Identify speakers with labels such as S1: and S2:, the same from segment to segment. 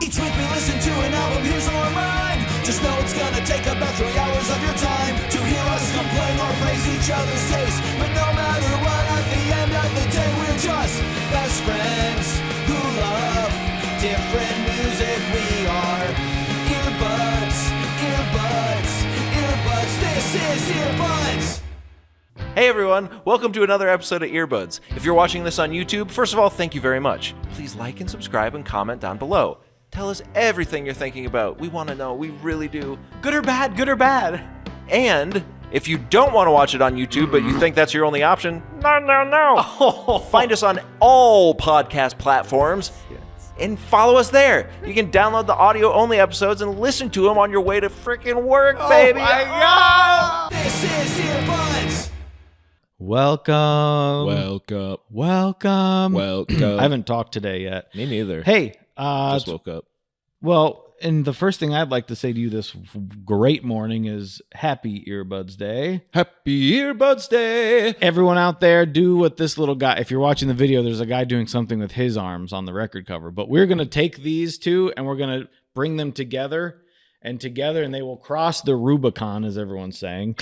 S1: Each week we listen to an album, here's our rhyme. Just know it's gonna take about 3 hours of your time to hear us complain or praise each other's taste. But no matter what, at the end of the day, we're just best friends who love different music. We are earbuds, earbuds, earbuds. This is Earbuds.
S2: Hey everyone, welcome to another episode of Earbuds. If you're watching this on YouTube, first of all, thank you very much. Please like and subscribe and comment down below. Tell us everything you're thinking about. We want to know, we really do. Good or bad, good or bad. And if you don't want to watch it on YouTube, but you think that's your only option, no. Find us on all podcast platforms and follow us there. You can download the audio-only episodes and listen to them on your way to freaking work, baby.
S1: Oh my God! This is Earbuds.
S3: Welcome. I haven't talked today yet.
S4: Me neither.
S3: Hey,
S4: just woke up.
S3: Well, and the first thing I'd like to say to you this great morning is Happy Earbuds Day.
S4: Happy Earbuds Day.
S3: Everyone out there, do what this little guy, if you're watching the video, there's a guy doing something with his arms on the record cover. But we're going to take these two and we're going to bring them together and they will cross the Rubicon, as everyone's saying.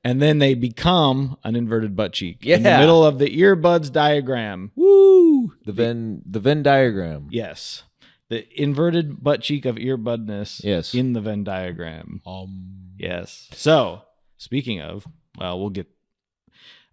S3: And then they become an inverted butt cheek in the middle of the earbuds diagram.
S4: Woo! The Venn diagram.
S3: Yes. The inverted butt cheek of earbudness in the Venn diagram. Yes. So, speaking of, well, we'll get...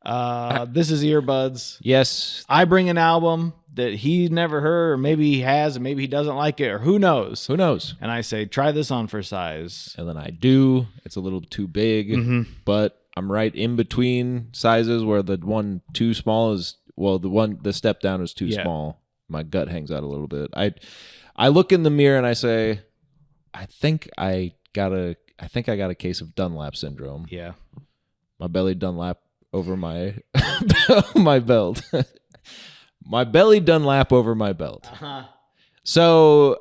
S3: this is Earbuds.
S4: Yes.
S3: I bring an album that he never heard, or maybe he has, and maybe he doesn't like it, or who knows?
S4: Who knows?
S3: And I say, try this on for size.
S4: And then I do. It's a little too big, but I'm right in between sizes where the one too small is, well, the step down is too small. My gut hangs out a little bit. I look in the mirror and I say, I think I got a case of Dunlap syndrome.
S3: Yeah.
S4: My belly Dunlap over my my belt. My belly Dunlap over my belt. So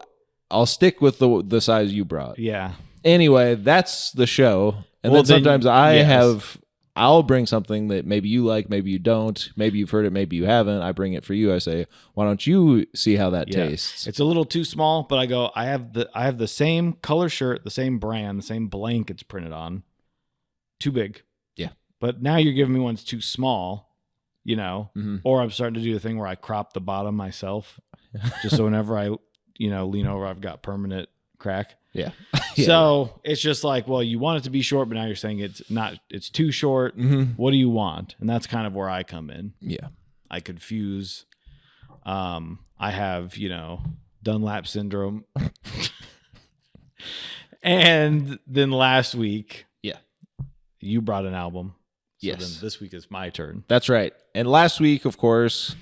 S4: I'll stick with the size you brought.
S3: Yeah.
S4: Anyway, that's the show. And then sometimes I'll bring something that maybe you like, maybe you don't. Maybe you've heard it, maybe you haven't. I bring it for you. I say, why don't you see how that tastes?
S3: It's a little too small, but I go, I have the same color shirt, the same brand, the same blank it's printed on. Too big.
S4: Yeah.
S3: But now you're giving me ones too small, you know, or I'm starting to do the thing where I crop the bottom myself just so whenever I, lean over, I've got permanent crack.
S4: Yeah.
S3: So it's just like, well, you want it to be short, but now you're saying it's too short. What do you want? And that's kind of where I come in.
S4: Yeah.
S3: I could fuse. I have, Dunlap syndrome. And then last week, you brought an album. So then this week is my turn.
S4: That's right. And last week, of course,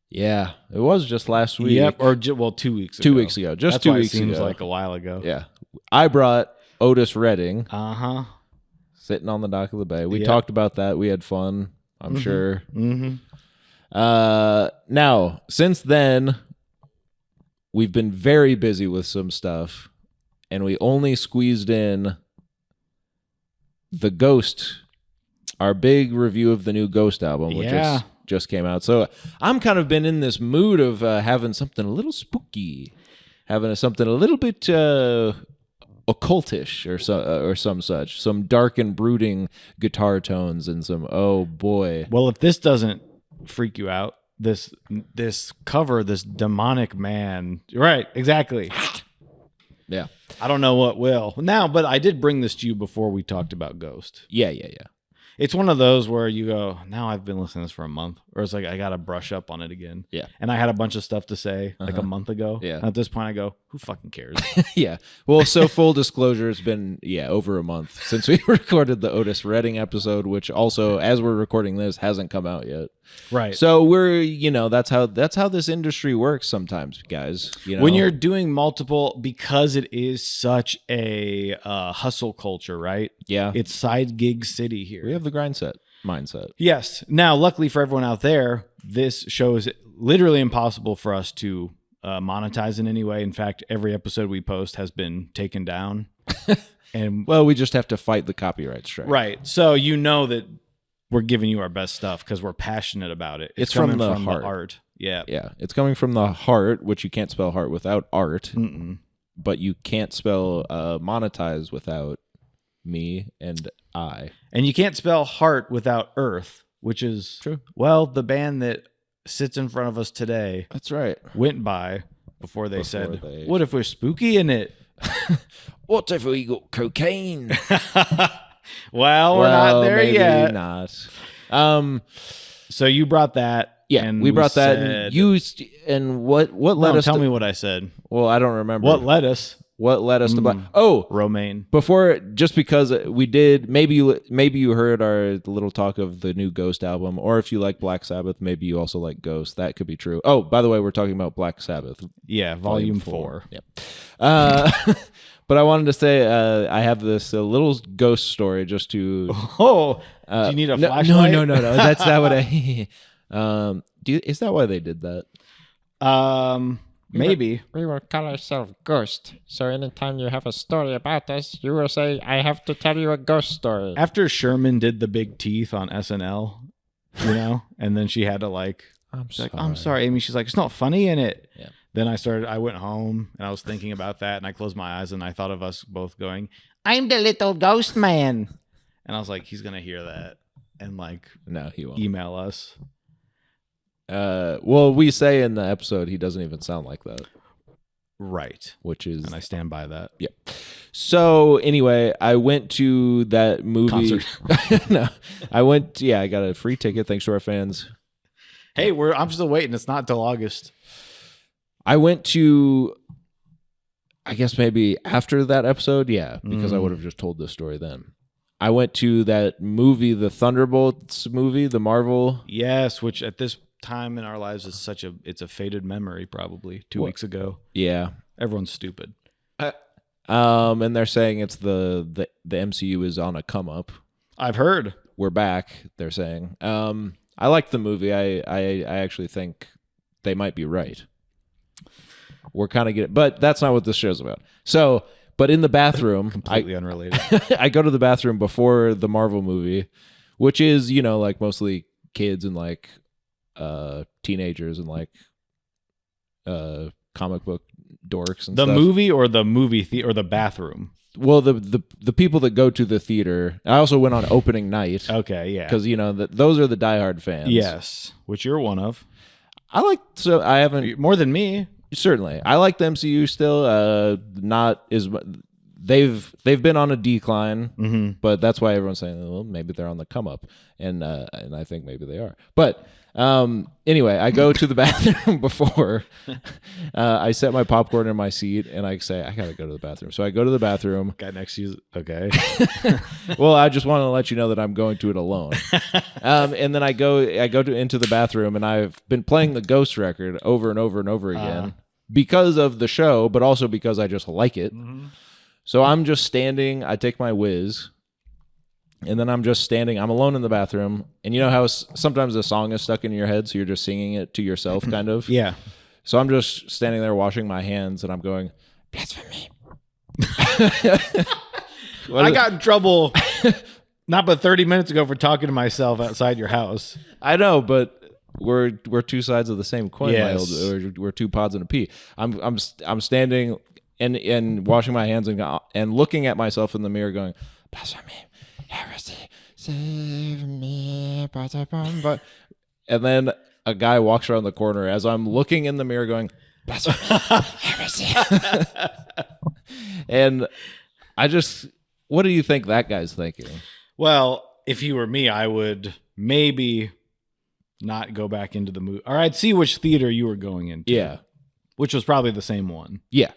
S4: it was just last week.
S3: Yep, or 2 weeks ago.
S4: 2 weeks ago. Just
S3: That's
S4: 2
S3: why
S4: weeks
S3: it seems
S4: ago.
S3: like a while ago.
S4: Yeah. I brought Otis Redding.
S3: Uh-huh.
S4: Sitting on the dock of the bay. We talked about that. We had fun, I'm sure. Now, since then, we've been very busy with some stuff, and we only squeezed in the Ghost, our big review of the new Ghost album, which just came out. So I'm kind of been in this mood of having something a little spooky, having something a little bit occultish or some such, some dark and brooding guitar tones and some, oh boy.
S3: Well, if this doesn't freak you out, this cover, this demonic man, right? Exactly.
S4: Yeah.
S3: I don't know what will now, but I did bring this to you before we talked about Ghost.
S4: Yeah.
S3: It's one of those where you go, now I've been listening to this for a month, or it's like I got to brush up on it again.
S4: Yeah.
S3: And I had a bunch of stuff to say like a month ago.
S4: Yeah.
S3: And at this point, I go, who fucking cares?
S4: Yeah. Well, so full disclosure, it's been over a month since we recorded the Otis Redding episode, which also, as we're recording this, hasn't come out yet.
S3: Right.
S4: So we're, that's how this industry works sometimes, guys.
S3: When you're doing multiple, because it is such a hustle culture, right?
S4: Yeah.
S3: It's side gig city here.
S4: We have the mindset.
S3: Yes. Now, luckily for everyone out there, this show is literally impossible for us to monetize in any way. In fact, every episode we post has been taken down. And
S4: well, we just have to fight the copyright strike.
S3: Right. So that we're giving you our best stuff because we're passionate about it.
S4: It's from the
S3: heart. Yeah.
S4: Yeah, it's coming from the heart, which you can't spell heart without art,
S3: Mm-mm.
S4: but you can't spell monetize without me and I.
S3: And you can't spell heart without earth, which is
S4: True.
S3: Well, the band that sits in front of us today
S4: That's right.
S3: went by before they said,
S4: they-
S3: "What if we're spooky in it?"
S4: What if we got cocaine?
S3: Well, we're not there
S4: maybe
S3: yet.
S4: not.
S3: So you brought that.
S4: Yeah,
S3: and
S4: we brought that
S3: said,
S4: and used. And what led
S3: No,
S4: us?
S3: tell
S4: to,
S3: me what I said.
S4: Well, I don't remember.
S3: What led us?
S4: What led us to Black? Oh,
S3: Romaine.
S4: before, just because we did, maybe you heard our little talk of the new Ghost album, or if you like Black Sabbath, maybe you also like Ghost. That could be true. Oh, by the way, we're talking about Black Sabbath,
S3: Yeah, volume 4.
S4: Yep. But I wanted to say I have this little ghost story just to.
S3: Oh, do you need a
S4: No,
S3: flashlight?
S4: no. That's not what I. Is that why they did that?
S3: Maybe.
S5: We will call ourselves Ghost. So anytime you have a story about us, you will say, I have to tell you a ghost story.
S3: After Sherman did the big teeth on SNL, and then she had to I'm sorry, Amy. She's like, it's not funny in it.
S4: Yeah.
S3: Then I went home and I was thinking about that and I closed my eyes and I thought of us both going, I'm the little ghost man. And I was like, he's going to hear that and
S4: No, he won't.
S3: email us.
S4: Well, we say in the episode he doesn't even sound like that,
S3: Right.
S4: which is
S3: And I stand by that.
S4: yeah. So anyway, I went to that movie
S3: Concert.
S4: No, I went. Yeah, I got a free ticket thanks to our fans.
S3: Hey, I'm still waiting. It's not till August.
S4: I went to, I guess maybe after that episode, yeah, because I would have just told this story then. I went to that movie, the Thunderbolts movie, the Marvel.
S3: Yes, which at this time in our lives is it's a faded memory probably 2 weeks ago.
S4: Yeah.
S3: Everyone's stupid.
S4: And they're saying it's the MCU is on a come up.
S3: I've heard.
S4: We're back, they're saying. I like the movie. I actually think they might be right. We're kind of getting, but that's not what this show's about. So, but in the bathroom,
S3: Completely unrelated.
S4: I go to the bathroom before the Marvel movie, which is, like mostly kids and like teenagers and like comic book dorks and
S3: The
S4: stuff.
S3: movie or the movie or the bathroom?
S4: Well, the people that go to the theater. I also went on opening night
S3: Okay, yeah.
S4: because those are the diehard fans.
S3: Yes, which you're one of.
S4: I haven't
S3: More than me.
S4: certainly. I like the MCU still. Not as they've been on a decline, but that's why everyone's saying, well, maybe they're on the come up, and I think maybe they are. But anyway, I go to the bathroom before. I set my popcorn in my seat, and I say, I gotta go to the bathroom. So I go to the bathroom.
S3: Guy next to you. Okay.
S4: Well, I just want to let you know that I'm going to it alone. And then I go into the bathroom, and I've been playing the Ghost record over and over and over again because of the show, but also because I just like it. So I'm just standing. I take my whiz, and then I'm just standing. I'm alone in the bathroom, and you know how sometimes a song is stuck in your head, so you're just singing it to yourself, kind of.
S3: Yeah.
S4: So I'm just standing there washing my hands, and I'm going, blasphemy.
S3: I got in trouble not but 30 minutes ago for talking to myself outside your house.
S4: I know, but we're two sides of the same coin.
S3: Yes.
S4: We're two pods and a pea. I'm standing and washing my hands and looking at myself in the mirror, going, blasphemy, heresy, save me, but and then a guy walks around the corner as I'm looking in the mirror, going, blasphemy, heresy, and I just, what do you think that guy's thinking?
S3: Well, if you were me, I would maybe not go back into the movie. Or I'd see which theater you were going into.
S4: Yeah.
S3: Which was probably the same one.
S4: Yeah.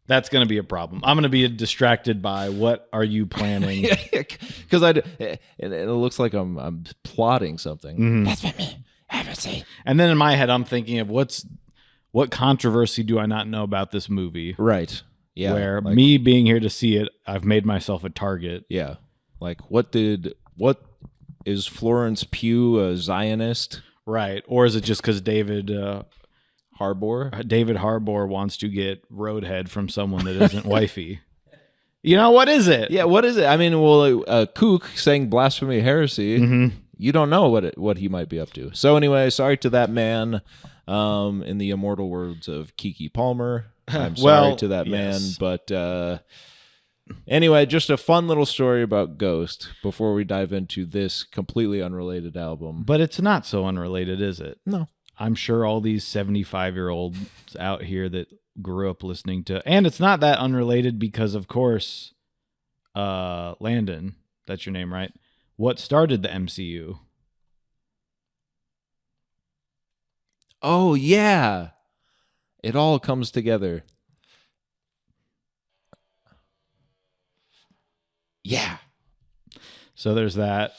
S3: That's going to be a problem. I'm going to be distracted by what are you planning?
S4: Because it looks like I'm plotting something. Blasphemy, heresy.
S3: And then in my head, I'm thinking of what controversy do I not know about this movie?
S4: Right. Yeah.
S3: Where me being here to see it, I've made myself a target.
S4: Yeah. Like what is Florence Pugh a Zionist?
S3: Right. Or is it just because David
S4: Harbour
S3: wants to get roadhead from someone that isn't wifey? You know, what is it?
S4: Yeah, what is it? I mean, well, Kook saying blasphemy, heresy. you don't know what he might be up to. So anyway, sorry to that man. In the immortal words of Kiki Palmer, I'm sorry to that man. But anyway, just a fun little story about Ghost before we dive into this completely unrelated album.
S3: But it's not so unrelated, is it?
S4: No.
S3: I'm sure all these 75-year-olds out here that grew up listening to, and it's not that unrelated because, of course, Landon, that's your name, right? What started the MCU?
S4: Oh, yeah. It all comes together. Yeah.
S3: So there's that.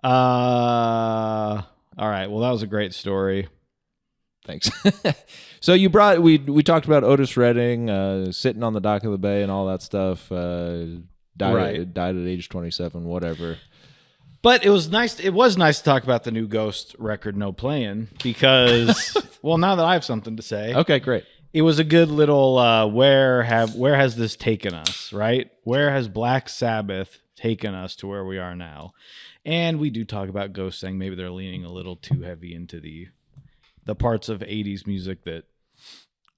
S3: All right. Well, that was a great story.
S4: Thanks. So we talked about Otis Redding sitting on the dock of the bay and all that stuff. Died at age 27, whatever.
S3: But it was nice. It was nice to talk about the new Ghost record, No Playing, because well, now that I have something to say,
S4: Okay, great.
S3: it was a good little where has this taken us, right? Where has Black Sabbath taken us to where we are now? And we do talk about Ghost, saying maybe they're leaning a little too heavy into the parts of 80s music that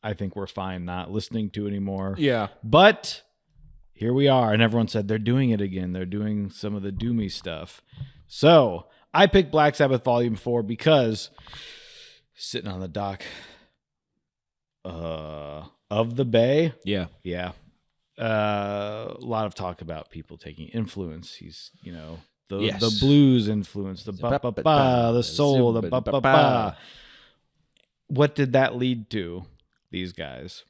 S3: I think we're fine not listening to anymore.
S4: Yeah.
S3: But here we are, and everyone said they're doing it again. They're doing some of the doomy stuff. So I picked Black Sabbath Volume 4 because sitting on the dock of the bay.
S4: Yeah.
S3: Yeah. A lot of talk about people taking influence. He's, the blues influence, the ba-ba-ba, the soul, the ba-ba-ba. What did that lead to, these guys?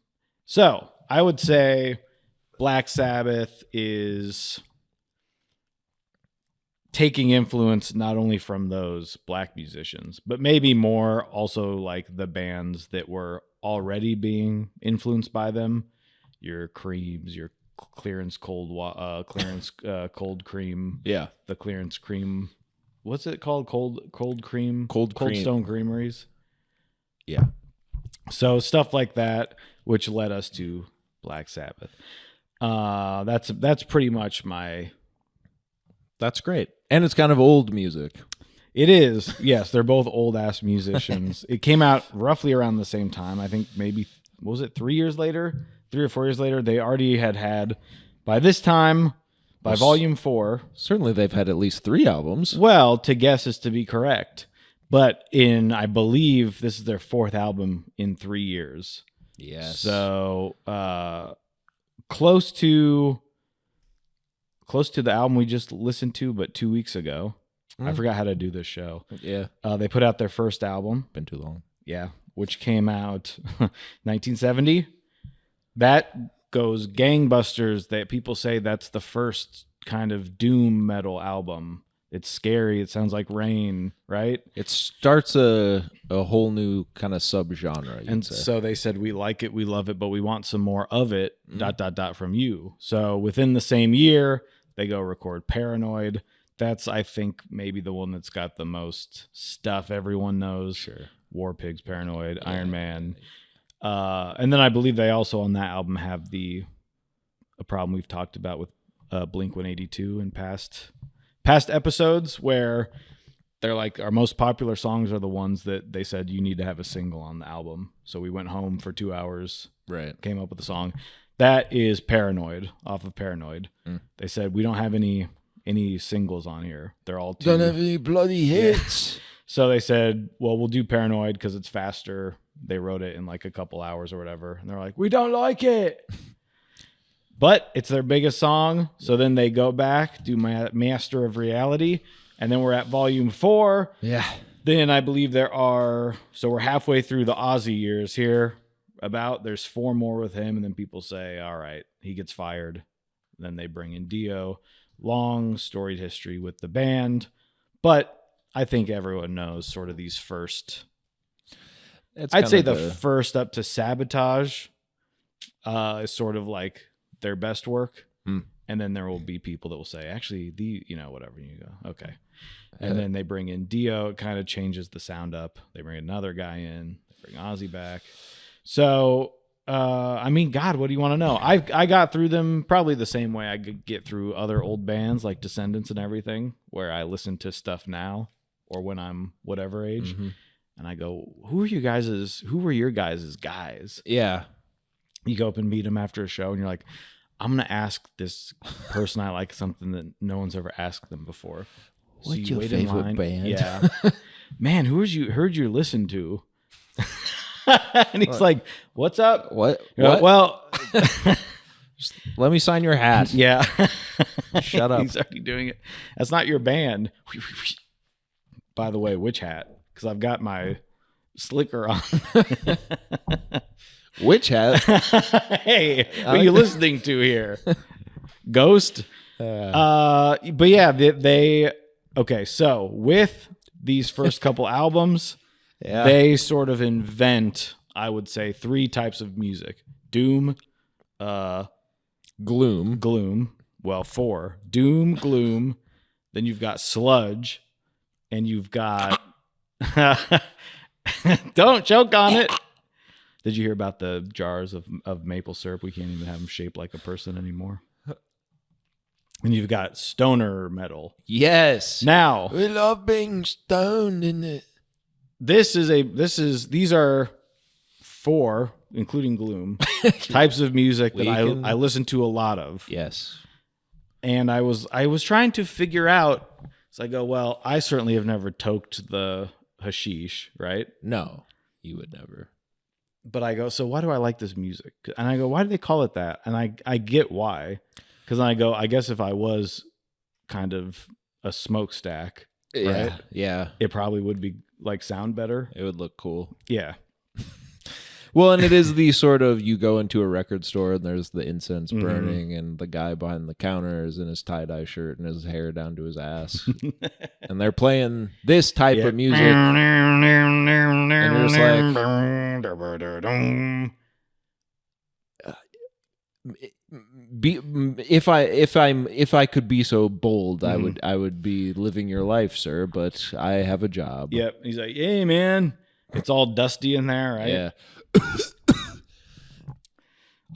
S3: So I would say Black Sabbath is taking influence not only from those black musicians, but maybe more also like the bands that were already being influenced by them. Your Creams, your Clearance Cold Cream.
S4: Yeah.
S3: The Clearance Cream. What's it called? Cold Cream?
S4: Cold Cream.
S3: Stone Creameries.
S4: Yeah.
S3: So stuff like that, which led us to Black Sabbath. That's pretty much
S4: That's great. And it's kind of old music.
S3: It is. Yes, they're both old ass musicians. It came out roughly around the same time. I think maybe, what was it, 3 years later? 3 or 4 years later, they already had by this time, by Volume 4.
S4: Certainly they've had at least 3 albums.
S3: Well, to guess is to be correct. But I believe this is their 4th album in 3 years.
S4: Yes.
S3: So close to the album we just listened to, but 2 weeks ago. I forgot how to do this show.
S4: Yeah.
S3: They put out their first album.
S4: Been too long.
S3: Yeah, which came out 1970. That goes gangbusters. That people say that's the first kind of doom metal album. It's scary. It sounds like rain, right?
S4: It starts a whole new kind of subgenre.
S3: And so they said, we like it, we love it, but we want some more of it, ... from you. So within the same year, they go record Paranoid. That's, I think, maybe the one that's got the most stuff everyone knows.
S4: Sure.
S3: War Pigs, Paranoid, Iron Man. And then I believe they also on that album have a problem we've talked about with Blink-182 in past episodes, where they're like, our most popular songs are the ones that they said you need to have a single on the album. So we went home for 2 hours,
S4: right,
S3: came up with a song. That is Paranoid, off of Paranoid. They said we don't have any singles on here. They're all
S4: don't have any bloody hits.
S3: So they said, well, we'll do Paranoid because it's faster. They wrote it in like a couple hours or whatever. And they're like, we don't like it. But it's their biggest song. So then they go back, do Master of Reality. And then we're at Volume 4.
S4: Yeah.
S3: Then I believe so we're halfway through the Ozzy years here. There's 4 more with him. And then people say, all right, he gets fired. Then they bring in Dio. Long storied history with the band. But I think everyone knows sort of these first. I'd say the first up to Sabotage is sort of like their best work. And then there will be people that will say, actually, whatever. You go, okay. And then they bring in Dio. It kind of changes the sound up. They bring another guy in. They bring Ozzy back. So I mean, God, what do you want to know? I got through them probably the same way I could get through other old bands like Descendants and everything, where I listen to stuff now or when I'm whatever age, and I go, who were your guys' guys?
S4: Yeah.
S3: You go up and meet them after a show, and you're like, I'm gonna ask this person I like something that no one's ever asked them before.
S4: What's
S3: you
S4: your
S3: wait in
S4: favorite
S3: line.
S4: band?
S3: Yeah, man, heard you listen to? And he's like, "What's up?"
S4: What?
S3: You're like, well,
S4: Let me sign your hat.
S3: yeah.
S4: Shut up.
S3: He's already doing it. That's not your band. By the way, which hat? Because I've got my slicker on.
S4: Which hat?
S3: Hey, what are you listening to here? Ghost? But yeah, they okay, so with these first couple albums, they sort of invent, I would say, 3 types of music. Doom, gloom. Well, 4. Doom, gloom. Then you've got sludge, and you've got don't choke on it. Did you hear about the jars of maple syrup? We can't even have them shaped like a person anymore. And you've got stoner metal.
S4: Yes.
S3: Now,
S4: We love being stoned in it.
S3: these are 4, including gloom, types of music that I listen to a lot of.
S4: Yes.
S3: And I was trying to figure out, so I go, well, I certainly have never toked the hashish, right?
S4: No, you would never.
S3: But I go, so why do I like this music? And I go, why do they call it that? And I get why. Because I go, I guess if I was kind of a smokestack, right?
S4: Yeah.
S3: It probably would be like sound better.
S4: It would look cool.
S3: Yeah.
S4: Well, and it is the sort of, you go into a record store and there's the incense burning and the guy behind the counter is in his tie-dye shirt and his hair down to his ass. And they're playing this type of music. And you're just like, if I could be so bold, I would be living your life, sir, but I have a job.
S3: Yep. He's like, hey, man, it's all dusty in there, right?
S4: Yeah.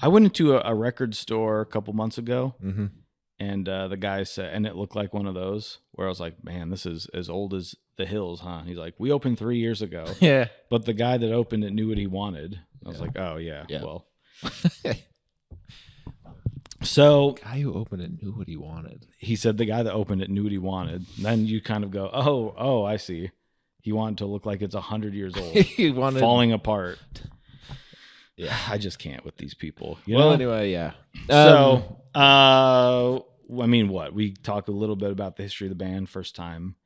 S3: I went into a record store a couple months ago, and the guy said, and it looked like one of those where I was like, man, this is as old as the hills, huh? He's like, we opened 3 years ago.
S4: Yeah.
S3: But the guy that opened it knew what he wanted. I was like, oh, yeah. Well. So
S4: The guy who opened it knew what he wanted.
S3: he said the guy that opened it knew what he wanted. And then you kind of go, oh, I see. He wanted to look like it's 100 years old.
S4: He wanted
S3: falling apart.
S4: Yeah.
S3: I just can't with these people. You
S4: Well,
S3: know?
S4: anyway, yeah.
S3: So, I mean, what? We talked a little bit about the history of the band first time.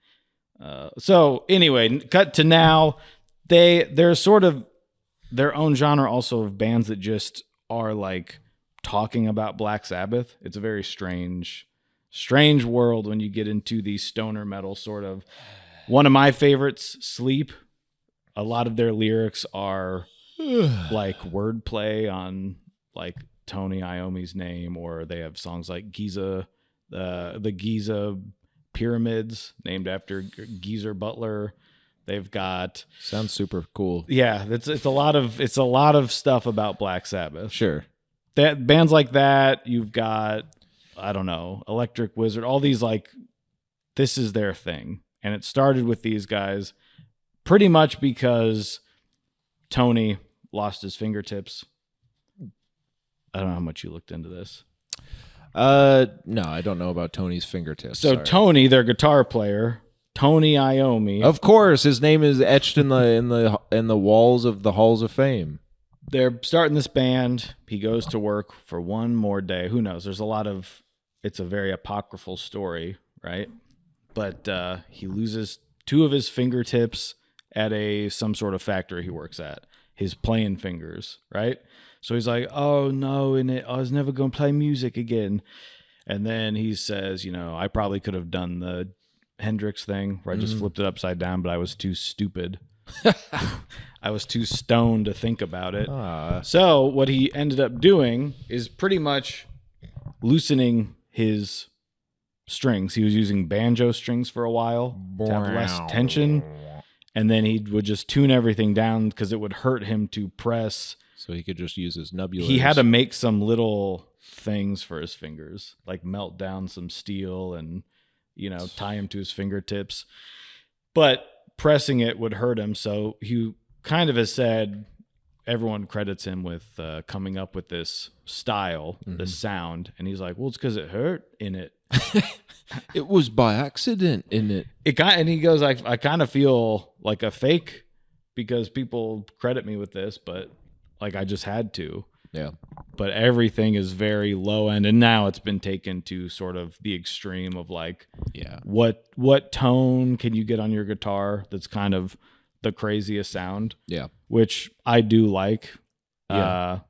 S3: So anyway, cut to now. They're sort of their own genre also of bands that just are like talking about Black Sabbath. It's a very strange world when you get into the stoner metal sort of. One of my favorites, Sleep. A lot of their lyrics are like wordplay on like Tony Iommi's name, or they have songs like Giza, the Giza pyramids named after Geezer Butler. They've got
S4: Sounds super cool.
S3: yeah, it's a lot of stuff about Black Sabbath.
S4: Sure.
S3: That bands like that, you've got, I don't know, Electric Wizard, all these like, this is their thing. And it started with these guys pretty much because Tony lost his fingertips. I don't know how much you looked into this.
S4: No, I don't know about Tony's fingertips.
S3: So
S4: sorry.
S3: Tony, their guitar player, Tony Iommi,
S4: Of course, his name is etched in the walls of the halls of fame.
S3: they're starting this band. He goes to work for one more day. Who knows? It's a very apocryphal story, right? But he loses 2 of his fingertips at some sort of factory he works at. His playing fingers, right? So he's like, oh no, I was never going to play music again. And then he says, I probably could have done the Hendrix thing where I just flipped it upside down, but I was too stupid. I was too stoned to think about it. So what he ended up doing is pretty much loosening his strings. He was using banjo strings for a while to have less tension. and then he would just tune everything down because it would hurt him to press.
S4: So he could just use his nebulators.
S3: He had to make some little things for his fingers, like melt down some steel and, tie him to his fingertips. But pressing it would hurt him. So he kind of has said, everyone credits him with coming up with this style, this sound. And he's like, well, it's because it hurt in it.
S4: It was by accident in it.
S3: And he goes, I kind of feel like a fake because people credit me with this, but like I just had to.
S4: Yeah.
S3: But everything is very low end, and now it's been taken to sort of the extreme of like, what tone can you get on your guitar that's kind of the craziest sound?
S4: Yeah.
S3: Which I do like.
S4: Yeah.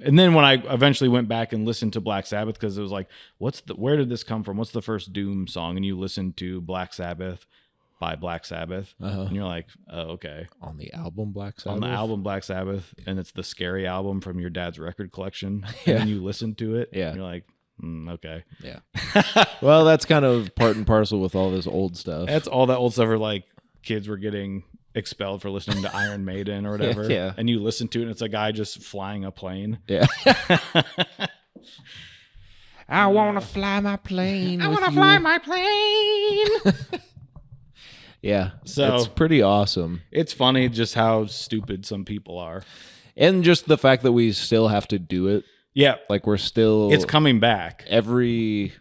S3: And then when I eventually went back and listened to Black Sabbath, because it was like, where did this come from? What's the first Doom song? And you listen to Black Sabbath by Black Sabbath, and you're like, oh, okay.
S4: On the album Black Sabbath?
S3: On the album Black Sabbath, and it's the Scary album from your dad's record collection.
S4: Yeah.
S3: And then you listen to it,
S4: Yeah.
S3: and you're like, okay.
S4: Yeah. Well, that's kind of part and parcel with all this old stuff.
S3: That's all that old stuff where like kids were getting expelled for listening to Iron Maiden or whatever.
S4: Yeah.
S3: And you listen to it, and it's a guy just flying a plane.
S4: Yeah.
S5: I want to fly my plane.
S3: I want to fly my plane.
S4: Yeah.
S3: So-
S4: it's pretty awesome.
S3: It's funny just how stupid some people are.
S4: And just the fact that we still have to do it.
S3: Yeah.
S4: Like we're still
S3: It's coming back.
S4: every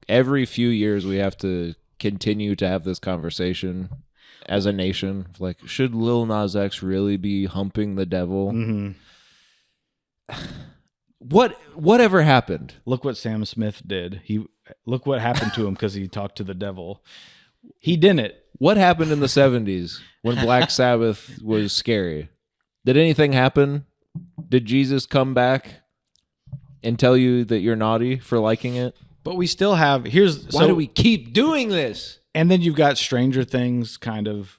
S4: few years we have to continue to have this conversation as a nation. Like, should Lil Nas X really be humping the devil?
S3: Mm-hmm.
S4: Whatever happened?
S3: Look what Sam Smith did. Look what happened to him because he talked to the devil. He didn't.
S4: What happened in the 70s when Black Sabbath was scary? Did anything happen? Did Jesus come back and tell you that you're naughty for liking it?
S3: But we still have
S4: Why do we keep doing this?
S3: And then you've got Stranger Things kind of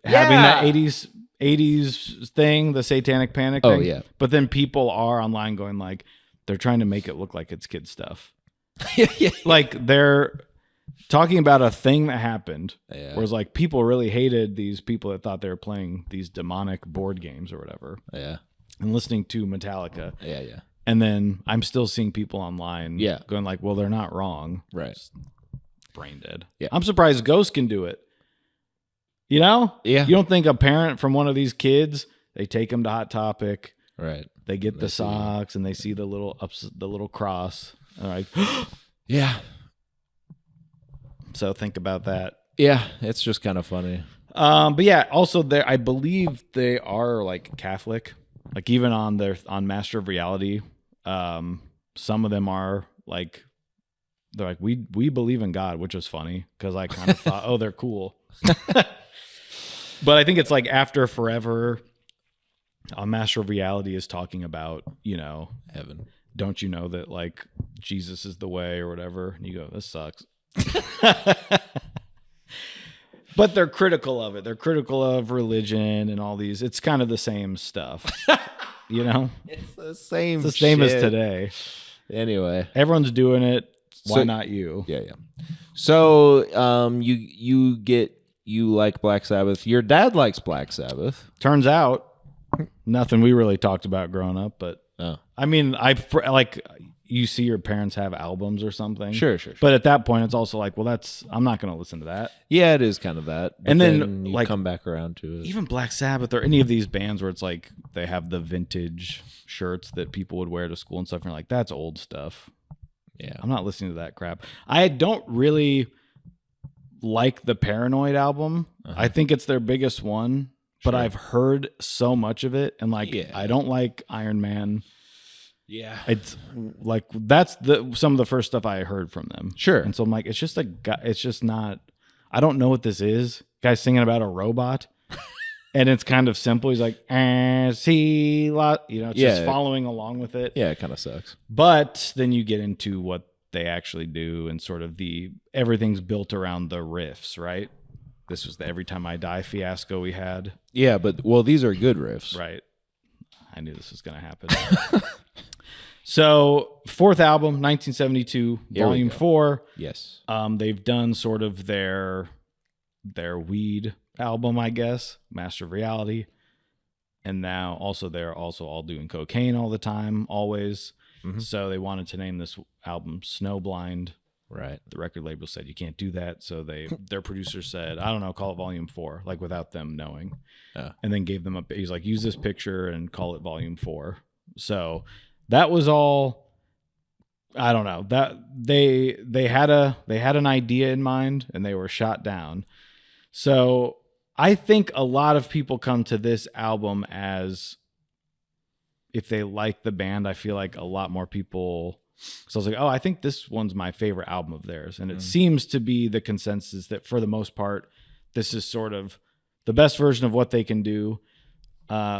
S3: having that 80s thing, the satanic panic thing.
S4: Oh, yeah.
S3: But then people are online going like, they're trying to make it look like it's kid stuff.
S4: Yeah.
S3: Like they're talking about a thing that happened.
S4: Yeah.
S3: Whereas like people really hated these people that thought they were playing these demonic board games or whatever.
S4: Yeah.
S3: And listening to Metallica.
S4: Yeah.
S3: And then I'm still seeing people online going like, well, they're not wrong.
S4: Right.
S3: Brain dead.
S4: Yeah.
S3: I'm surprised Ghost can do it. You know?
S4: Yeah.
S3: You don't think a parent from one of these kids, they take them to Hot Topic,
S4: Right.
S3: they get the
S4: see.
S3: socks, and they see the little cross. And they're like,
S4: Yeah.
S3: so think about that.
S4: Yeah. It's just kind of funny.
S3: But yeah, also I believe they are like Catholic. Like even on Master of Reality, some of them are like, they're like, we believe in God, which is funny because I kind of thought, oh, they're cool. But I think it's like After Forever on Master of Reality is talking about,
S4: Heaven.
S3: don't you know that like Jesus is the way or whatever? And you go, this sucks. But they're critical of it. They're critical of religion and all these. It's kind of the same stuff,
S4: It's the same.
S3: It's the same as
S4: shit.
S3: today.
S4: Anyway.
S3: Everyone's doing it. Why
S4: So-
S3: not you?
S4: Yeah. So, you like Black Sabbath. Your dad likes Black Sabbath.
S3: Turns out, nothing we really talked about growing up. But
S4: Oh.
S3: I mean, you see your parents have albums or something.
S4: Sure.
S3: But at that point, it's also like, well, I'm not going to listen to that.
S4: Yeah, it is kind of that. But
S3: And then,
S4: you
S3: like,
S4: come back around to it.
S3: Even Black Sabbath or any of these bands where it's like they have the vintage shirts that people would wear to school and stuff. And you're like, that's old stuff.
S4: Yeah.
S3: I'm not listening to that crap. I don't really like the Paranoid album. I think it's their biggest one, but
S4: Sure.
S3: I've heard so much of it. And like,
S4: Yeah.
S3: I don't like Iron Man.
S4: Yeah.
S3: It's like, that's some of the first stuff I heard from them.
S4: Sure.
S3: And so I'm like, it's just a guy. It's just not, I don't know what this is. Guy's singing about a robot. And it's kind of simple. He's like, it's just following along with it.
S4: Yeah, it kind of sucks.
S3: But then you get into what they actually do and sort of everything's built around the riffs, right? This was the Every Time I Die fiasco we had.
S4: Yeah, but these are good riffs.
S3: Right. I knew this was going to happen. So, fourth album, 1972,
S4: Here we
S3: volume
S4: go.
S3: 4.
S4: Yes.
S3: They've done sort of their weed album, I guess, Master of Reality. And now also they're also all doing cocaine all the time, always. So they wanted to name this album Snowblind.
S4: Right.
S3: The record label said you can't do that. So their producer said, I don't know, call it Volume 4, like without them knowing. And then gave them he's like, use this picture and call it Volume 4. So that was all. I don't know, that they had an idea in mind and they were shot down. So I think a lot of people come to this album as if they like the band. I feel like a lot more people, because I was like, oh, I think this one's my favorite album of theirs. And it seems to be the consensus that for the most part, this is sort of the best version of what they can do,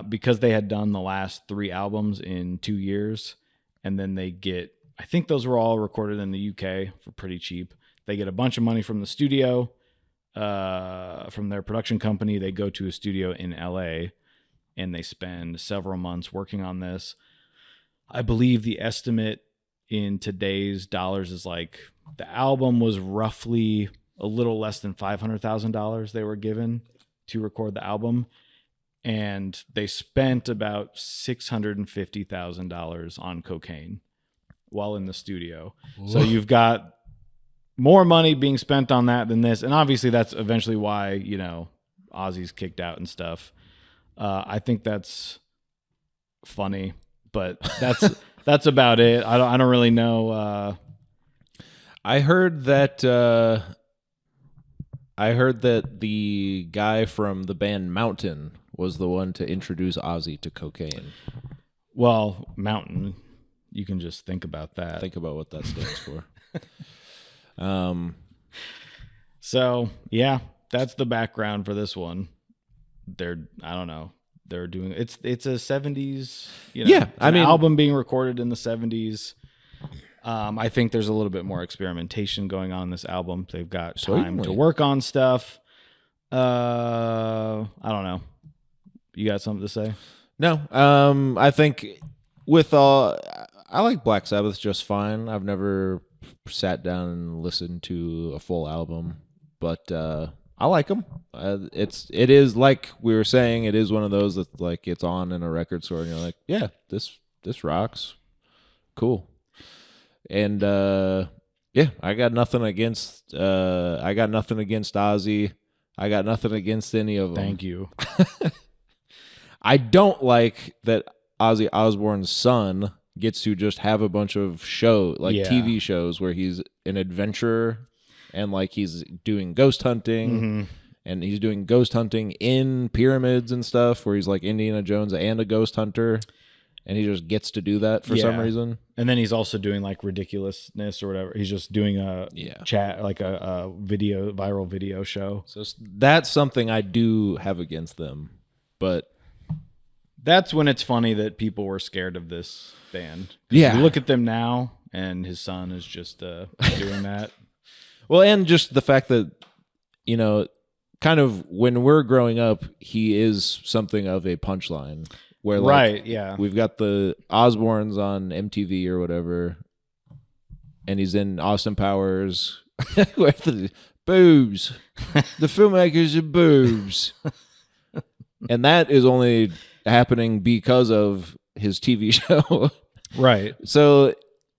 S3: because they had done the last 3 albums in 2 years. And then they get, I think those were all recorded in the UK for pretty cheap. They get a bunch of money from the studio, from their production company. They go to a studio in LA and they spend several months working on this. I believe the estimate in today's dollars is like the album was roughly a little less than $500,000 they were given to record the album. And they spent about $650,000 on cocaine while in the studio. So you've got more money being spent on that than this. And obviously that's eventually why, you know, Ozzy's kicked out and stuff. I think that's funny, but that's about it. I don't really know.
S4: I heard that the guy from the band Mountain was the one to introduce Ozzy to cocaine.
S3: Well, Mountain, you can just think about that.
S4: Think about what that stands for.
S3: So yeah, that's the background for this one. I don't know. They're doing it's a 70s, you know,
S4: Yeah, I mean,
S3: album being recorded in the 70s. I think there's a little bit more experimentation going on in this album. They've got time to work on stuff. I don't know. You got something to say?
S4: No. I think I like Black Sabbath just fine. I've never sat down and listened to a full album, but I like them. It is like we were saying. It is one of those that like it's on in a record store, and you're like, yeah, this rocks, cool. And yeah, I got nothing against Ozzy. I got nothing against any of them.
S3: Thank you.
S4: I don't like that Ozzy Osbourne's son gets to just have a bunch of TV shows where he's an adventurer and like he's doing ghost hunting and he's doing ghost hunting in pyramids and stuff where he's like Indiana Jones and a ghost hunter and he just gets to do that for some reason.
S3: And then he's also doing like ridiculousness or whatever. He's just doing a chat, like a viral video show.
S4: So that's something I do have against them, but
S3: that's when it's funny that people were scared of this band.
S4: Yeah.
S3: You look at them now, and his son is just doing that.
S4: Well, and just the fact that, you know, kind of when we're growing up, he is something of a punchline. Where like, we've got the Osbournes on MTV or whatever, and he's in Austin Powers with the boobs. The filmmakers are boobs. And that is only happening because of his TV show.
S3: Right.
S4: So,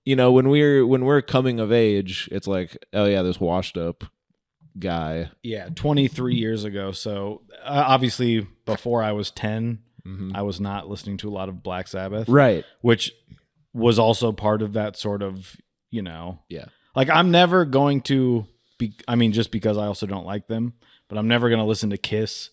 S4: you know, when we're coming of age, it's like, oh yeah, this washed up guy.
S3: Yeah, 23 years ago. So obviously before I was 10, I was not listening to a lot of Black Sabbath.
S4: Right.
S3: Which was also part of that sort of, you know.
S4: Yeah.
S3: Like I'm never going to just because I also don't like them, but I'm never going to listen to Kiss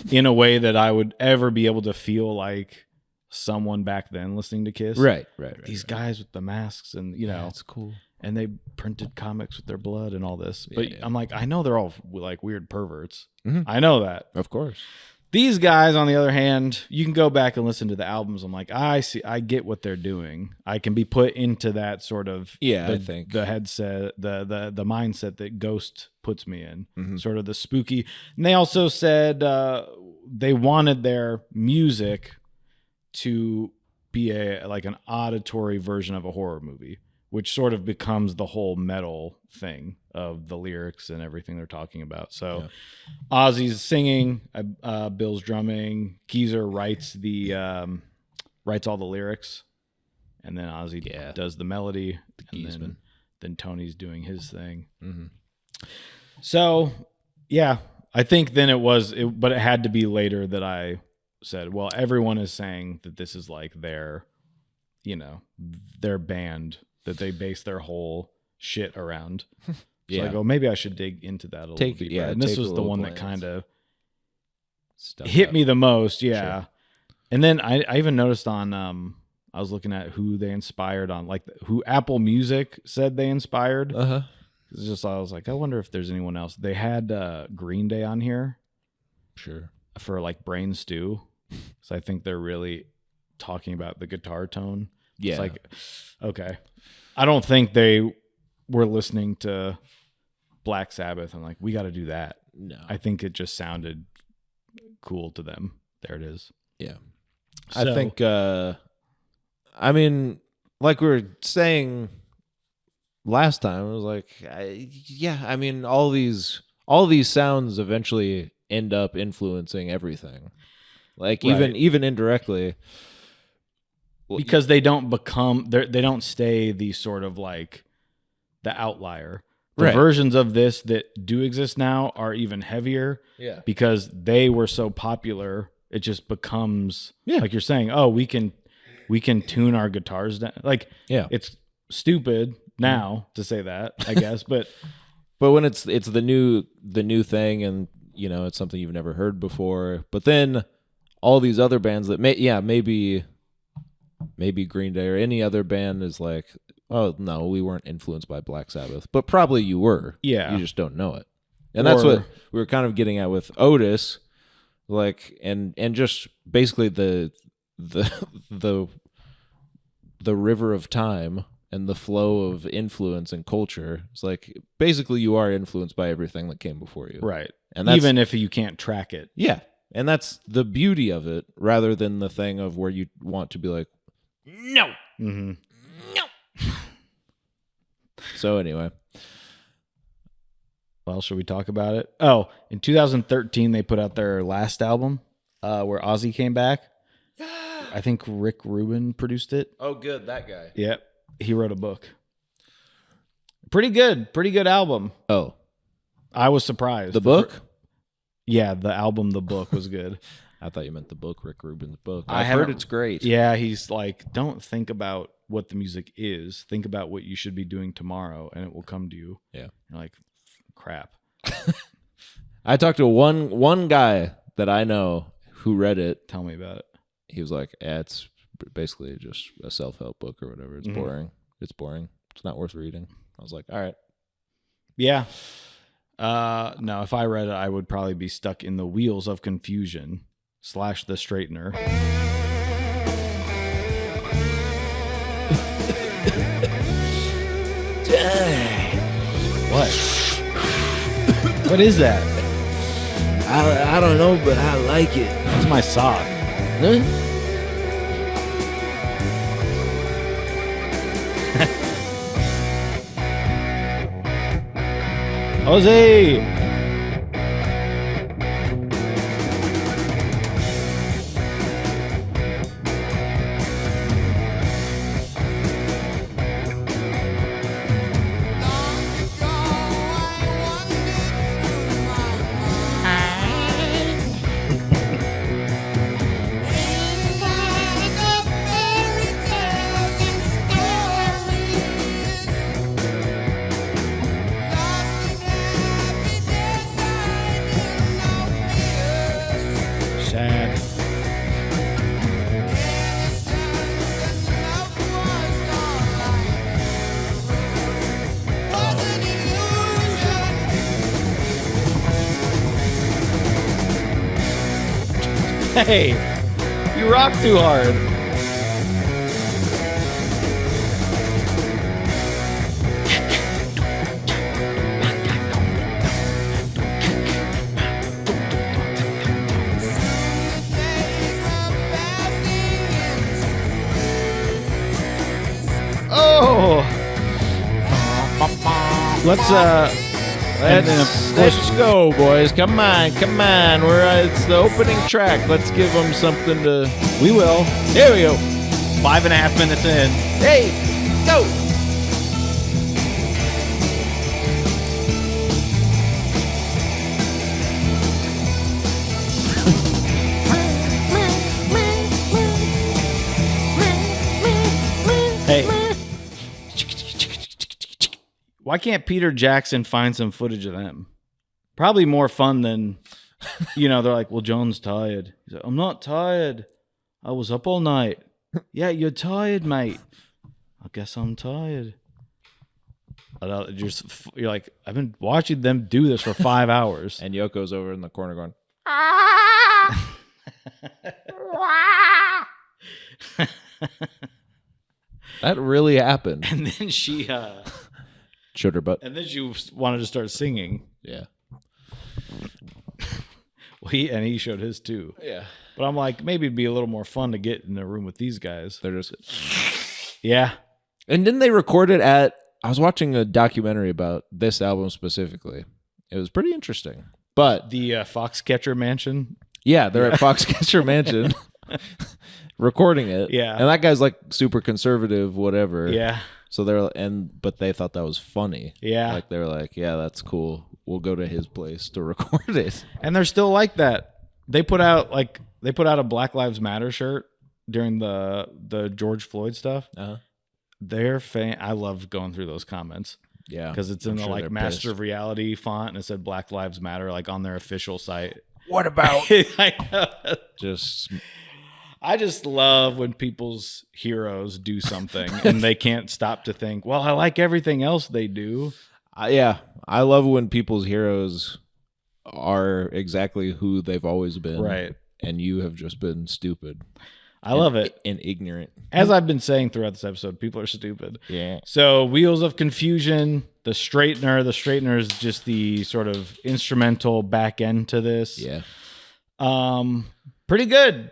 S3: in a way that I would ever be able to feel like someone back then listening to Kiss.
S4: Right.
S3: These guys with the masks and, you know.
S4: It's cool.
S3: And they printed comics with their blood and all this. But
S4: Yeah.
S3: I'm like, I know they're all like weird perverts. I know that.
S4: Of course.
S3: These guys, on the other hand, you can go back and listen to the albums. I'm like, I get what they're doing. I can be put into that sort of
S4: I think
S3: the headset, the mindset that Ghost puts me in, sort of the spooky. And they also said they wanted their music to be like an auditory version of a horror movie, which sort of becomes the whole metal thing of the lyrics and everything they're talking about. So Ozzy's singing, Bill's drumming, Geezer writes all the lyrics, and then Ozzy does the melody, and then Tony's doing his thing.
S4: Mm-hmm.
S3: So yeah, I think then but it had to be later that I said, well, everyone is saying that this is like their band that they base their whole shit around. So I go, maybe I should dig into that a little deeper. Yeah, and this was the one that kind of hit me the most. Yeah. Sure. And then I even noticed on, I was looking at who they inspired on, like who Apple Music said they inspired. It's just, I was like, I wonder if there's anyone else. They had Green Day on here.
S4: Sure.
S3: For like Brain Stew. So I think they're really talking about the guitar tone. Yeah. It's like, okay. I don't think they were listening to Black Sabbath and like, we got to do that.
S4: No.
S3: I think it just sounded cool to them. There it is.
S4: Yeah. So, I think, I mean, like we were saying last time, it was like, I mean, all these sounds eventually end up influencing everything. Like even indirectly.
S3: Because they don't stay the sort of like the outlier. The versions of this that do exist now are even heavier.
S4: Yeah.
S3: Because they were so popular, it just becomes like you're saying, oh, we can tune our guitars down. Like, it's stupid now to say that, I guess, but
S4: when it's the new thing, and it's something you've never heard before, but then all these other bands that maybe Green Day or any other band is like, oh no, we weren't influenced by Black Sabbath, but probably you were. Yeah, you just don't know it, and that's what we were kind of getting at with Otis, like, and just basically the river of time and the flow of influence and culture. It's like basically you are influenced by everything that came before you,
S3: right? And that's, even if you can't track it,
S4: and that's the beauty of it, rather than the thing of where you want to be like, no.
S3: Mm-hmm.
S4: No. So anyway.
S3: Well, should we talk about it? Oh, in 2013, they put out their last album where Ozzy came back. I think Rick Rubin produced it.
S4: Oh, good. That guy.
S3: Yep. He wrote a book. Pretty good album.
S4: Oh.
S3: I was surprised.
S4: The book?
S3: Yeah, the album, the book was good.
S4: I thought you meant the book, Rick Rubin's book. I've heard it's great.
S3: Yeah, he's like, don't think about what the music is. Think about what you should be doing tomorrow, and it will come to you.
S4: Yeah.
S3: You're like, crap.
S4: I talked to one guy that I know who read it.
S3: Tell me about it.
S4: He was like, it's basically just a self-help book or whatever. It's boring. It's boring. It's not worth reading. I was like, all right.
S3: Yeah. No, if I read it, I would probably be stuck in the wheels of confusion / the straightener. What? What is that?
S6: I don't know, but I like it.
S3: That's my sock.
S6: Huh?
S3: Jose! Hey, you rock too hard. Oh, let's
S4: Let's go, boys. Come on. We're it's the opening track. Let's give them something to.
S3: We will.
S4: There we go.
S3: 5.5 minutes in.
S4: Hey, go.
S3: Hey. Why can't Peter Jackson find some footage of them? Probably more fun than, they're like, well, John's tired. He's like, I'm not tired. I was up all night. Yeah, you're tired, mate. I guess I'm tired. You're like, I've been watching them do this for 5 hours.
S4: And Yoko's over in the corner going, that really happened.
S3: And then she
S4: Showed her butt.
S3: and then she wanted to start singing.
S4: Yeah.
S3: Well, he showed his too.
S4: Yeah.
S3: But I'm like, maybe it'd be a little more fun to get in the room with these guys.
S4: They're just.
S3: Yeah.
S4: And didn't they record it at. I was watching a documentary about this album specifically. It was pretty interesting. But.
S3: The Foxcatcher Mansion.
S4: Yeah, they're at Foxcatcher Mansion recording it.
S3: Yeah.
S4: And that guy's like super conservative, whatever.
S3: Yeah.
S4: So but they thought that was funny.
S3: Yeah.
S4: Like they were like, yeah, that's cool. We'll go to his place to record it.
S3: And they're still like that. They put out a Black Lives Matter shirt during the George Floyd stuff.
S4: Uh-huh.
S3: They're I loved going through those comments.
S4: Yeah.
S3: Because it's in
S4: I'm
S3: the
S4: sure
S3: like
S4: they're
S3: Master
S4: pissed.
S3: of Reality font and it said Black Lives Matter like on their official site.
S4: What about
S3: I know.
S4: just
S3: I just love when people's heroes do something and they can't stop to think, well, I like everything else they do.
S4: yeah, I love when people's heroes are exactly who they've always been.
S3: Right.
S4: And you have just been stupid.
S3: I love it.
S4: And ignorant.
S3: As I've been saying throughout this episode, people are stupid.
S4: Yeah.
S3: So Wheels of Confusion, the straightener is just the sort of instrumental back end to this.
S4: Yeah.
S3: Pretty good.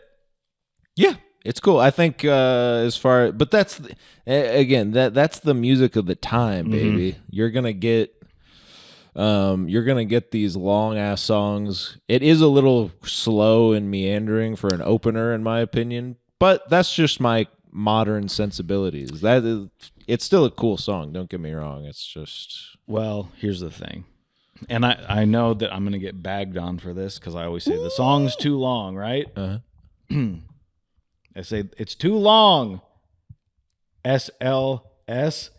S4: Yeah. It's cool. I think but that's again, that's the music of the time, baby. You're going to get these long ass songs. It is a little slow and meandering for an opener in my opinion, but that's just my modern sensibilities. It's still a cool song, don't get me wrong. It's just
S3: Well, here's the thing. And I know that I'm going to get bagged on for this because I always say the song's too long, right? I say it's too long. SLS.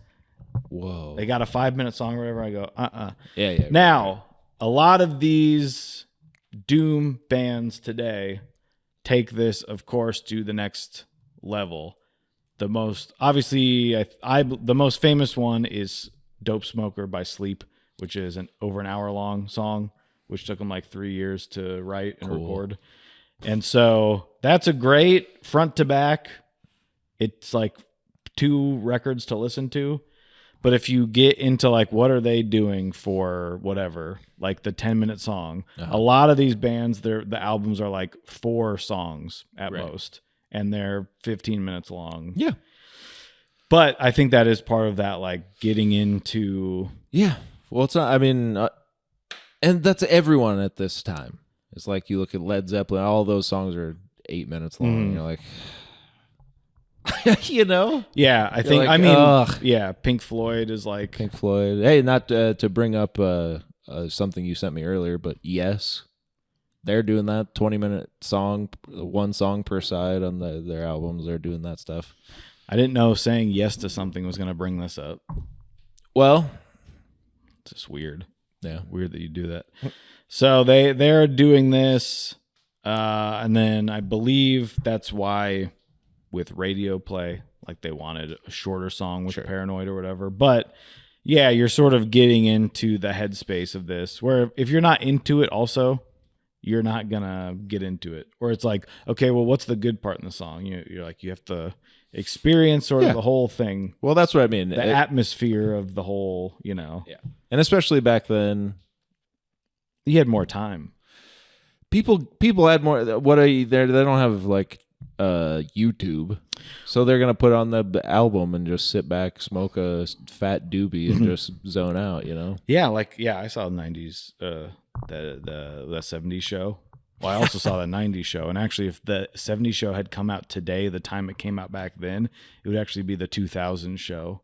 S4: whoa.
S3: They got a 5-minute song or whatever. I go,
S4: Yeah.
S3: Now, a lot of these Doom bands today take this, of course, to the next level. The most, obviously, the most famous one is Dope Smoker by Sleep, which is over an hour long song, which took them like 3 years to write and record. And so that's a great front to back. It's like 2 records to listen to. But if you get into like what are they doing for whatever, like the 10-minute song, a lot of these bands, the albums are like 4 songs at most, and they're 15 minutes long.
S4: Yeah.
S3: But I think that is part of that, like getting into.
S4: Yeah. Well, it's not, I mean, and that's everyone at this time. It's like you look at Led Zeppelin, all those songs are 8 minutes long. And you're like,
S3: Yeah, I think.
S4: like,
S3: I mean,
S4: ugh.
S3: yeah, Pink Floyd is like.
S4: Pink Floyd. Hey, not to bring up something you sent me earlier, but Yes, they're doing that 20-minute song, 1 song per side on their albums. They're doing that stuff.
S3: I didn't know saying yes to something was going to bring this up.
S4: Well,
S3: It's just weird.
S4: yeah.
S3: Weird that you do that. So they're doing this, and then I believe that's why with radio play, like they wanted a shorter song with Paranoid or whatever. But yeah, you're sort of getting into the headspace of this, where if you're not into it also, you're not gonna get into it. Or it's like, okay, well, what's the good part in the song? You're like, you have to experience sort of the whole thing,
S4: Well, that's what I mean.
S3: the atmosphere of the whole,
S4: Yeah. And especially back then,
S3: you had more time.
S4: people had more. They don't have like YouTube. So they're gonna put on the album and just sit back, smoke a fat doobie, and just zone out. You know?
S3: Yeah, I saw the '90s, the '70s show. Well, I also saw the '90s show, and actually, if the '70s show had come out today, the time it came out back then, it would actually be the 2000 show.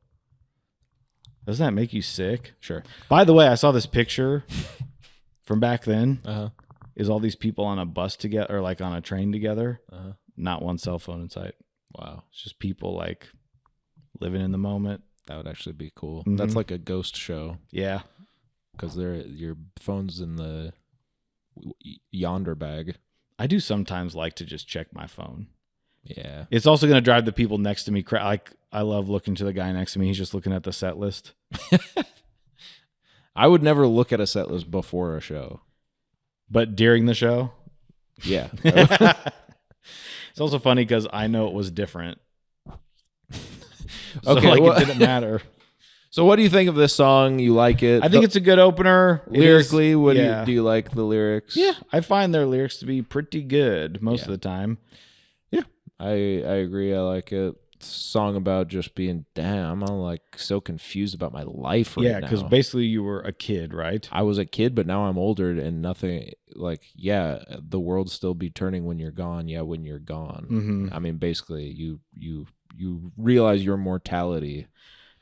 S3: Doesn't that make you sick?
S4: Sure.
S3: By the way, I saw this picture from back then.
S4: Uh-huh.
S3: Is all these people on a bus together, or like on a train together?
S4: Uh-huh.
S3: Not one cell phone in sight.
S4: Wow.
S3: It's just people like living in the moment.
S4: That would actually be cool.
S3: Mhm.
S4: That's like a ghost show
S3: Yeah.
S4: because your phone's in the yonder bag.
S3: I do sometimes like to just check my phone.
S4: Yeah.
S3: It's also going to drive the people next to me. Like, I love looking to the guy next to me. He's just looking at the set list.
S4: I would never look at a set list before a show.
S3: But during the show,
S4: Yeah.
S3: it's also funny because I know it was different. So
S4: Okay,
S3: like
S4: well-
S3: it didn't matter.
S4: So what do you think of this song? You like it?
S3: I think it's a good opener. It is-
S4: lyrically. What
S3: yeah.
S4: do you like the lyrics?
S3: Yeah, I find their lyrics to be pretty good most of
S4: Yeah.
S3: the time.
S4: I agree. I like it. It's a song about just being I'm like so confused about my life right
S3: Yeah,
S4: now.
S3: because basically you were a kid, right?
S4: I was a kid, but now I'm older and nothing like, yeah, the world still be turning when you're gone. Yeah, when you're gone.
S3: Mm-hmm.
S4: I mean, basically you realize your mortality.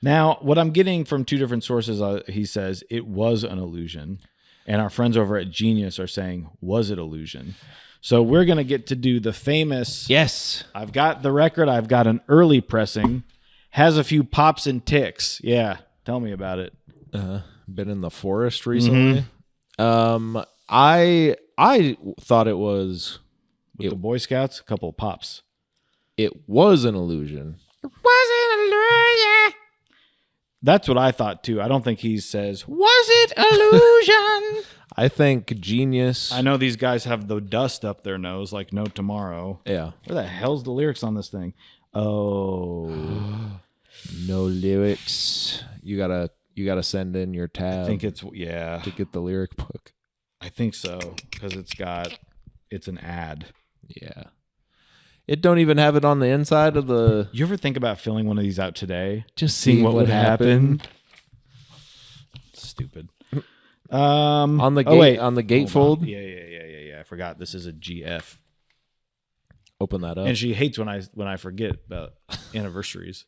S3: Now, what I'm getting from two different sources, he says it was an illusion. And our friends over at Genius are saying, was it illusion? So we're going to get to do the famous.
S4: Yes.
S3: I've got the record. I've got an early pressing. Has a few pops and ticks. Yeah. Tell me about it.
S4: Been in the forest recently. I thought it was
S3: With the Boy Scouts, a couple of pops.
S4: it was an illusion.
S3: That's what I thought too. I don't think he says, was it illusion?
S4: I think Genius.
S3: I know these guys have the dust up their nose like no tomorrow.
S4: Yeah.
S3: Where the hell's the lyrics on this thing? Oh,
S4: No lyrics. You gotta send in your tab.
S3: I think it's, yeah,
S4: to get the lyric book.
S3: I think so. Because it's an ad.
S4: Yeah. It don't even have it on the inside of the.
S3: You ever think about filling one of these out today?
S4: Just
S3: Seeing
S4: see
S3: what would happen? Stupid.
S4: On the
S3: oh,
S4: gate
S3: wait.
S4: on the
S3: Hold on.
S4: gatefold.
S3: Yeah. I forgot. This is a GF.
S4: Open that up.
S3: And she hates when I forget about anniversaries.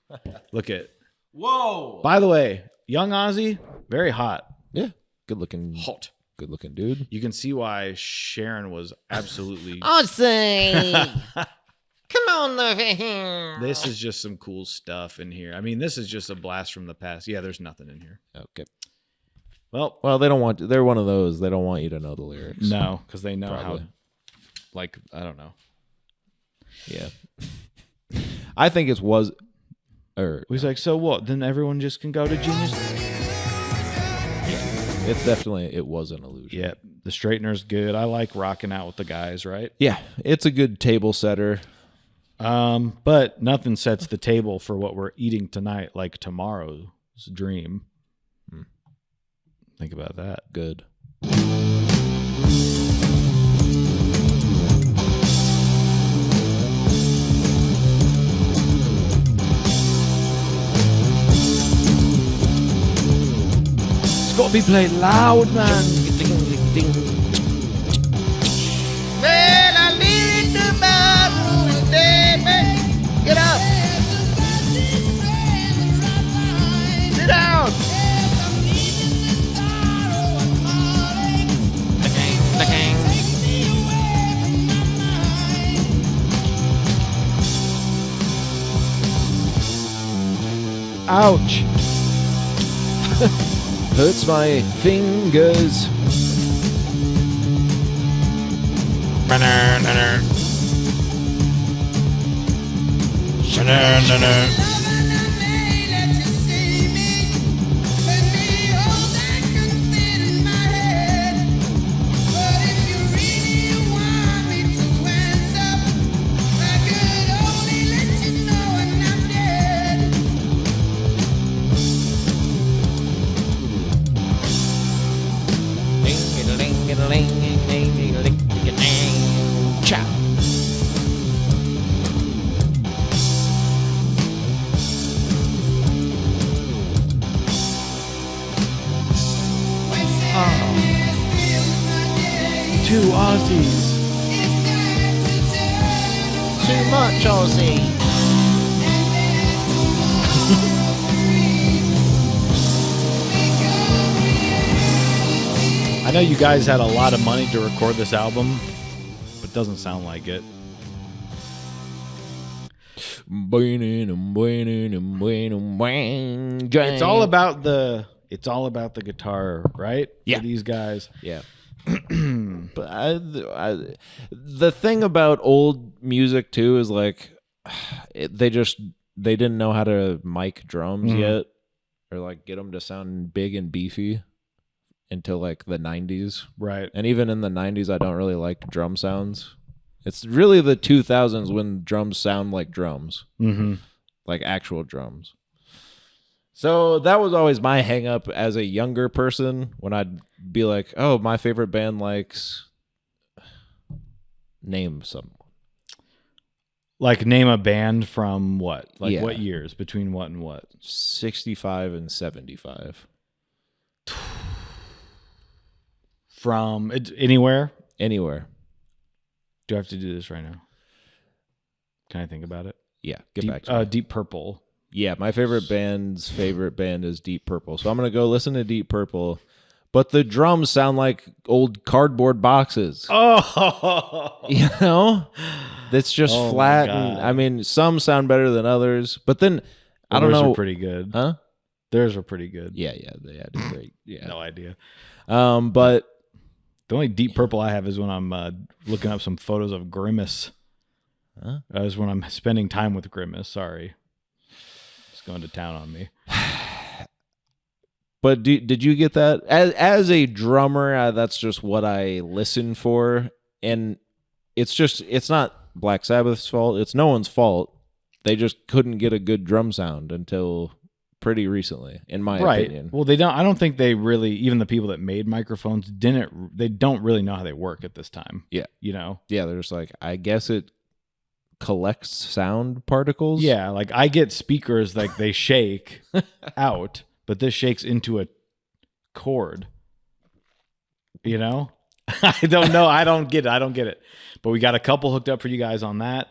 S3: Look at.
S2: Whoa!
S3: By the way, young Ozzy, very hot.
S4: Yeah. Good looking.
S3: Hot.
S4: Good looking dude.
S3: You can see why Sharon was absolutely.
S5: Ozzy! Come on over here.
S3: This is just some cool stuff in here. I mean, this is just a blast from the past. Yeah, there's nothing in here.
S4: Okay.
S3: Well,
S4: Well, they don't want. They're one of those. They don't want you to know the lyrics.
S3: no, because they know
S4: Probably.
S3: how. Like, I don't know.
S4: Yeah. I think it was. Or
S3: He's like, so what? Then everyone just can go to Genius.
S4: it's definitely it was an illusion.
S3: Yeah, the straightener's good. I like rocking out with the guys, right?
S4: Yeah. It's a good table setter.
S3: But nothing sets the table for what we're eating tonight like tomorrow's dream. Think about that.
S4: Good.
S3: It's got to be played loud, man.
S5: Well, I leave it to my rules, baby. Get up. Sit down.
S3: Ouch.
S4: Hurts my fingers.
S3: Two Aussies.
S5: Too much, Aussie.
S3: I know you guys had a lot of money to record this album, but it doesn't sound like it. It's all about the guitar, right?
S4: Yeah.
S3: For these guys.
S4: Yeah. But the thing about old music too is like they didn't know how to mic drums yet, or like get them to sound big and beefy until like the 90s.
S3: Right.
S4: And even in the 90s, I don't really like drum sounds. It's really the 2000s when drums sound like drums, like actual drums. So that was always my hang up as a younger person when I'd be like, oh, my favorite band likes, name someone.
S3: Like name a band from what? Like
S4: Yeah.
S3: what years? Between what and what?
S4: 65 and 75.
S3: From anywhere?
S4: Anywhere.
S3: Do I have to do this right now? Can I think about it?
S4: Yeah, get back to me.
S3: Deep Purple.
S4: Yeah, my favorite band's favorite band is Deep Purple. So I'm going to go listen to Deep Purple. But the drums sound like old cardboard boxes.
S3: Oh,
S4: You know? That's just
S3: Oh my
S4: flat.
S3: God.
S4: And, I mean, some sound better than others. But then, I don't
S3: theirs
S4: know.
S3: were pretty good.
S4: Huh?
S3: Theirs were pretty good.
S4: Yeah, they had it great. Yeah.
S3: No idea.
S4: But
S3: The only Deep Purple I have is when I'm looking up some photos of Grimace.
S4: Huh?
S3: Is when I'm spending time with Grimace. Sorry. It's going to town on me.
S4: But did you get that? As a drummer, that's just what I listen for. And it's not Black Sabbath's fault. It's no one's fault. They just couldn't get a good drum sound until pretty recently, in my opinion.
S3: Well, I don't think they really, even the people that made microphones they don't really know how they work at this time.
S4: Yeah.
S3: You know?
S4: Yeah, they're just like, I guess it collects sound particles.
S3: Yeah. Like I get speakers, like they shake out, but this shakes into a chord. You know? I don't know. I don't get it. But we got a couple hooked up for you guys on that.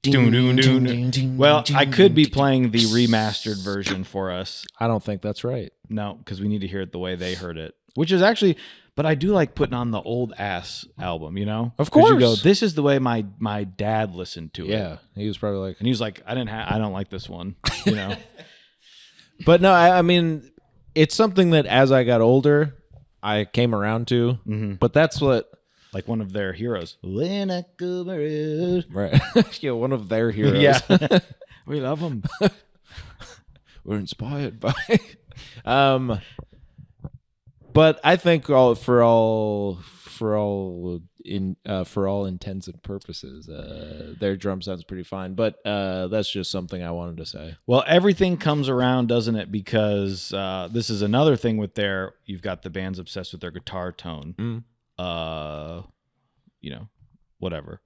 S3: Well, I could be playing the remastered version for us.
S4: I don't think that's right.
S3: No, because we need to hear it the way they heard it, which is actually. But I do like putting on the old ass album, you know.
S4: Of
S3: 'Cause
S4: course.
S3: you go. This is the way my dad listened to it.
S4: Yeah, he was probably like,
S3: and he was like, I don't like this one, you know.
S4: but no, I mean, it's something that as I got older, I came around to. But that's what.
S3: Like one of their heroes. When I go around.
S4: Right. Yeah, one of their heroes.
S3: Yeah. We love them.
S4: We're inspired by. But I think for all intents and purposes, their drum sounds pretty fine. But that's just something I wanted to say.
S3: Well, everything comes around, doesn't it? Because this is another thing with you've got the bands obsessed with their guitar tone. You know, whatever.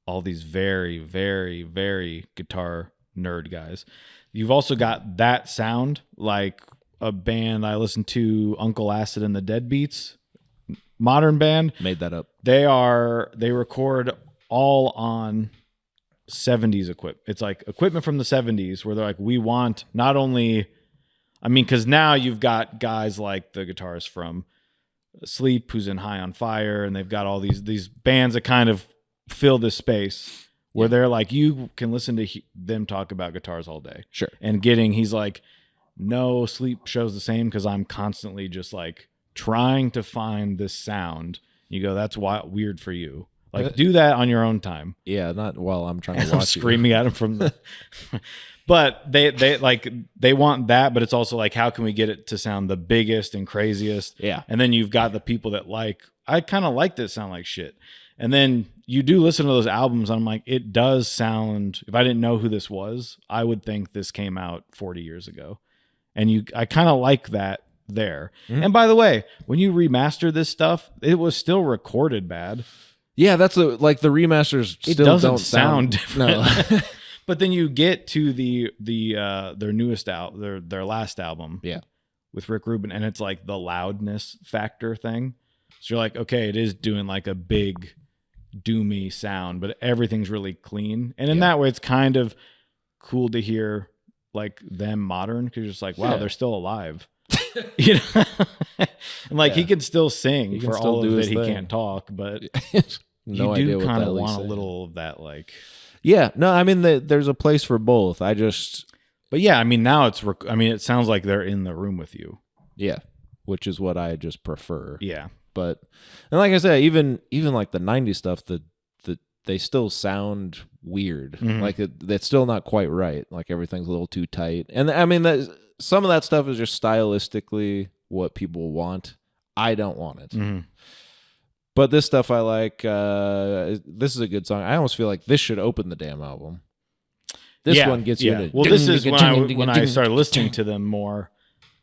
S3: All these very, very, very guitar nerd guys. You've also got that sound, like a band I listened to, Uncle Acid and the Deadbeats, modern band.
S4: Made that up.
S3: They record all on 70s equipment. It's like equipment from the 70s where they're like, we want not only, I mean, because now you've got guys like the guitarist from Sleep, who's in High on Fire, and they've got all these bands that kind of fill this space where they're like, you can listen to them talk about guitars all day.
S4: Sure.
S3: And he's like, no, Sleep shows the same because I'm constantly just like trying to find this sound. You go, that's weird for you. Like, do that on your own time.
S4: Yeah, not while I'm trying to
S3: I'm
S4: watch
S3: screaming at him from the. But they want that, but it's also like, how can we get it to sound the biggest and craziest?
S4: Yeah.
S3: And then you've got the people that I kind of like this sound like shit. And then you do listen to those albums, and I'm like, it does sound, if I didn't know who this was, I would think this came out 40 years ago. And I kind of like that there. Mm-hmm. And by the way, when you remaster this stuff, it was still recorded bad.
S4: Yeah, that's like the remasters still
S3: doesn't
S4: don't
S3: sound different.
S4: No.
S3: But then you get to their newest their last album,
S4: yeah,
S3: with Rick Rubin, and it's like the loudness factor thing. So you're like, okay, it is doing like a big doomy sound, but everything's really clean. And in that way, it's kind of cool to hear like them modern, because you're just like, wow, they're still alive. You know, and like he can still sing for all of it. He can't talk, but
S4: No
S3: you
S4: idea
S3: do
S4: what
S3: kind
S4: the
S3: of
S4: hell he's
S3: want a
S4: saying.
S3: little of that, like.
S4: Yeah, no, I mean, there's a place for both.
S3: But yeah, I mean, now it's. I mean, it sounds like they're in the room with you.
S4: Yeah, which is what I just prefer.
S3: Yeah,
S4: But and like I said, even like the '90s stuff, that they still sound weird. Like it's still not quite right. Like everything's a little too tight. And I mean, some of that stuff is just stylistically what people want. I don't want it. But this stuff I like. This is a good song. I almost feel like this should open the damn album. This one gets you.
S3: Well, this is when I started listening to them more.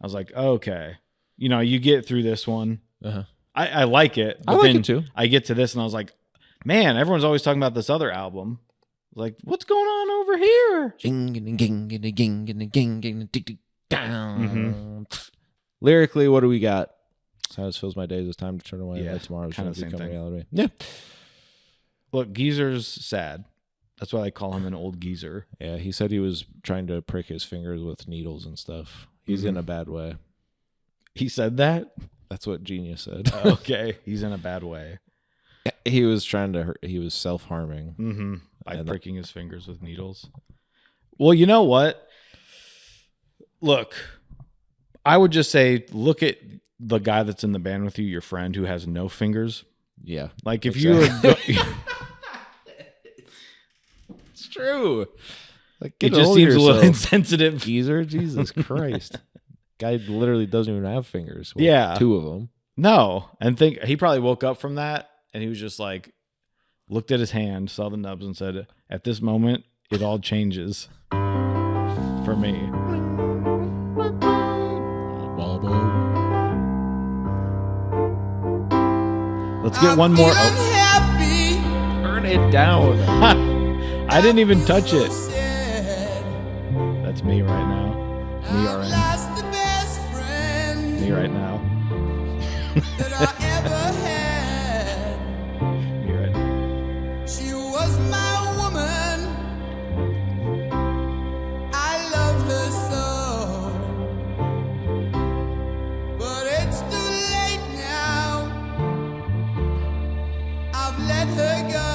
S3: I was like, okay, you know, you get through this one. I like it.
S4: I like it too.
S3: I get to this and I was like, man, everyone's always talking about this other album. Like, what's going on over here?
S4: Lyrically, what do we got? Silence fills my days. It's time to turn away.
S3: Yeah,
S4: Tomorrow's
S3: kind
S4: going
S3: of
S4: to
S3: same
S4: become
S3: thing.
S4: reality. Yeah.
S3: Look, Geezer's sad. That's why I call him an old geezer.
S4: Yeah, he said he was trying to prick his fingers with needles and stuff. He's in a bad way.
S3: He said that?
S4: That's what Genius said.
S3: Okay. He's in a bad way.
S4: He was trying to hurt. He was self-harming.
S3: By
S4: And
S3: pricking his fingers with needles. Well, you know what? Look, I would just say, look at the guy that's in the band with you, your friend who has no fingers.
S4: Yeah.
S3: Like if you were...
S4: It's true. Like,
S3: It just seems a little insensitive.
S4: Geezer, Jesus Christ. Guy literally doesn't even have fingers. Well,
S3: Yeah.
S4: 2 of them.
S3: No. And think he probably woke up from that and he was just like, looked at his hand, saw the nubs and said, at this moment, it all changes for me. Let's get one more. Oh.
S4: Turn it down.
S3: I didn't even touch it. That's me right now. Me RN. Me right now. Me right now.
S1: She was my woman. I love her so. But it's too late now. I've let her go.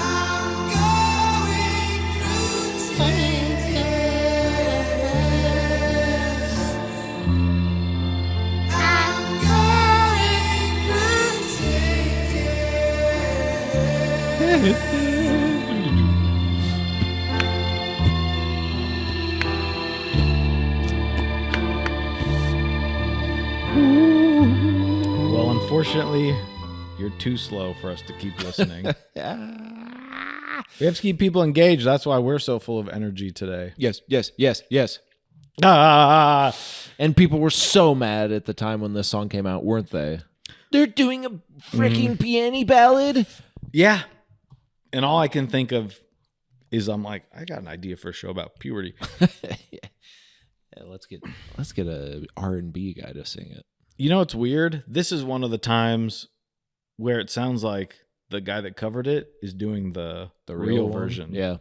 S1: I'm going through changes. I'm going through
S3: Well, unfortunately, you're too slow for us to keep listening. We have to keep people engaged. That's why we're so full of energy today.
S4: Yes, yes, yes, yes.
S3: Ah,
S4: And people were so mad at the time when this song came out, weren't they? They're doing a freaking piano ballad.
S3: yeah. And all I can think of is I'm like, I got an idea for a show about puberty.
S4: Yeah, let's get a R&B guy to sing it.
S3: You know what's weird? This is one of the times where it sounds like the guy that covered it is doing the real
S4: one.
S3: version.
S4: Yeah.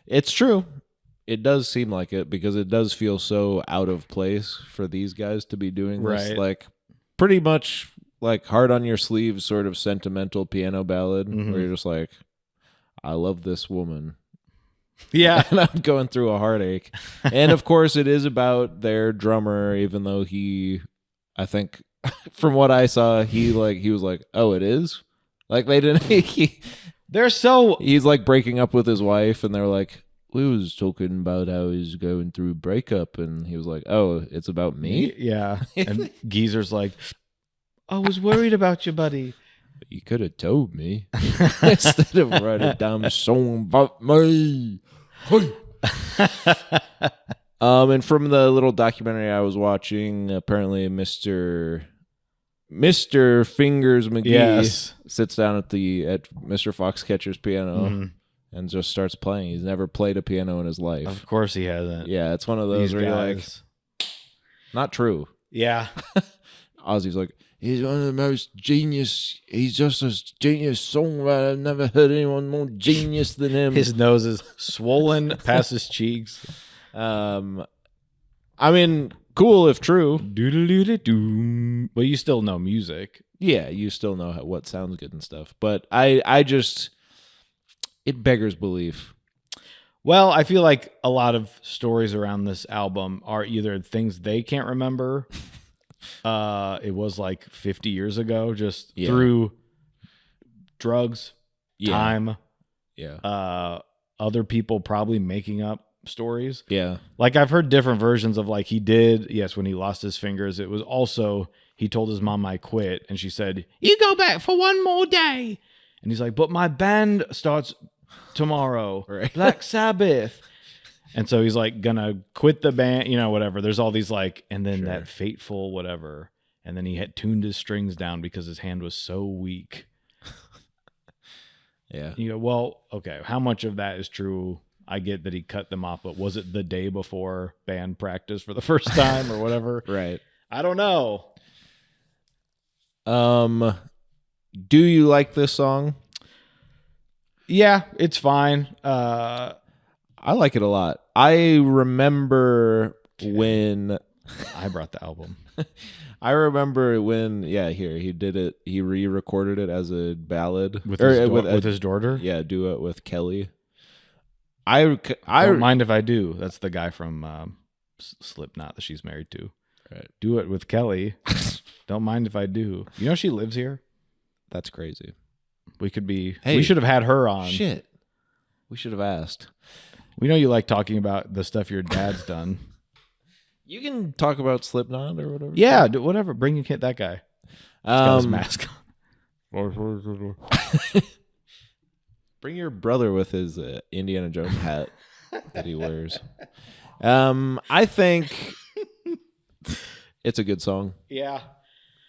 S4: It's true. It does seem like it because it does feel so out of place for these guys to be doing this.
S3: Right.
S4: Like pretty much like hard on your sleeve sort of sentimental piano ballad where you're just like, I love this woman.
S3: Yeah.
S4: And I'm going through a heartache. And of course it is about their drummer, even though I think from what I saw, he was like, oh, it is? Like they didn't
S3: They're so
S4: he's like breaking up with his wife and they're like, we was talking about how he's going through breakup and he was like, oh, it's about me?
S3: yeah. And Geezer's like, I was worried about you, buddy.
S4: You could have told me instead of writing down a song about me. And from the little documentary I was watching, apparently Mr. Fingers McGee
S3: Yes.
S4: sits down at Mr. Foxcatcher's piano and just starts playing. He's never played a piano in his life.
S3: Of course he hasn't.
S4: Yeah, it's one of those
S3: These
S4: where you're like,
S3: guys.
S4: Not true.
S3: Yeah.
S4: Ozzy's like,
S6: He's one of the most genius. He's just a genius songwriter. I've never heard anyone more genius than him.
S3: His nose is swollen past his cheeks.
S4: I mean, cool if true.
S3: Doodle-doo-doo-doo. Well, you still know music.
S4: Yeah, you still know what sounds good and stuff. But I just, it beggars belief.
S3: Well, I feel like a lot of stories around this album are either things they can't remember. It was like 50 years ago, just through drugs, time, other people probably making up stories.
S4: Yeah.
S3: Like I've heard different versions of like he did, yes, when he lost his fingers, it was also he told his mom I quit and she said, "You go back for one more day." And he's like, "But my band starts tomorrow."
S4: Right.
S3: Black Sabbath. And so he's like gonna quit the band, you know, whatever. There's all these like, and then that fateful whatever. And then he had tuned his strings down because his hand was so weak.
S4: Yeah.
S3: You go, well, okay, how much of that is true? I get that he cut them off, but was it the day before band practice for the first time or whatever?
S4: Right.
S3: I don't know.
S4: Do you like this song?
S3: Yeah, it's fine.
S4: I like it a lot. I remember when
S3: I brought the album.
S4: I remember when he did it. He re-recorded it as a ballad
S3: With his daughter?
S4: Yeah, duet with Kelly.
S3: I don't mind if I do. That's the guy from Slipknot that she's married to.
S4: Right.
S3: Do it with Kelly. Don't mind if I do. You know she lives here?
S4: That's crazy.
S3: We could be.
S4: Hey,
S3: we should have had her on.
S4: Shit. We should have asked.
S3: We know you like talking about the stuff your dad's done.
S4: You can talk about Slipknot or whatever.
S3: Yeah, whatever. Bring your kid, that guy. He's got his mask on.
S4: Bring your brother with his Indiana Jones hat that he wears. I think it's a good song.
S3: Yeah.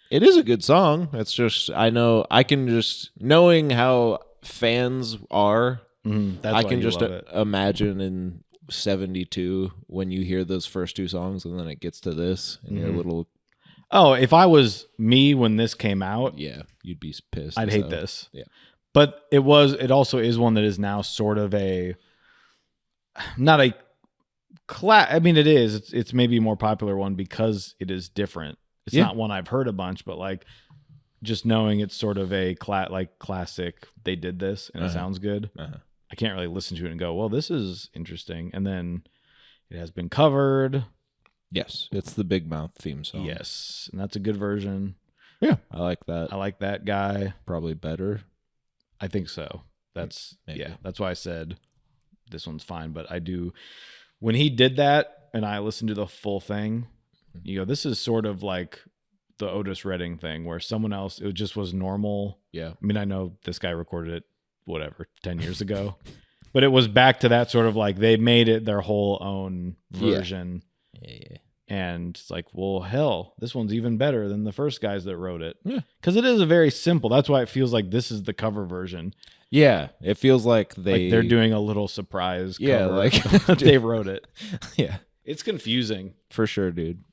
S4: It is a good song. It's just, I can just, knowing how fans are,
S3: That's
S4: I
S3: why
S4: can
S3: you
S4: just
S3: love it.
S4: imagine in 72 when you hear those first two songs and then it gets to this and you're a little,
S3: Oh, if I was me when this came out,
S4: you'd be pissed.
S3: I'd hate
S4: So,
S3: this.
S4: Yeah.
S3: But it also is one that is now sort of not a I mean, it is. It's maybe a more popular one because it is different. It's not one I've heard a bunch, but like just knowing it's sort of a classic. They did this and it sounds good. I can't really listen to it and go, well, this is interesting. And then it has been covered.
S4: Yes, it's the Big Mouth theme song.
S3: Yes, and that's a good version.
S4: Yeah, I like that.
S3: I like that guy.
S4: Probably better.
S3: I think so. That's that's why I said this one's fine. But I do, when he did that and I listened to the full thing, you go, this is sort of like the Otis Redding thing where someone else, it just was normal.
S4: Yeah.
S3: I mean, I know this guy recorded it, whatever, 10 years ago, but it was back to that sort of like they made it their whole own version.
S4: Yeah.
S3: And it's like, well, hell, this one's even better than the first guys that wrote it.
S4: Yeah.
S3: Because it is a very simple. That's why it feels like this is the cover version.
S4: Yeah, it feels like
S3: they're doing a little surprise cover.
S4: Yeah, like
S3: they wrote it.
S4: Yeah.
S3: It's confusing.
S4: For sure, dude.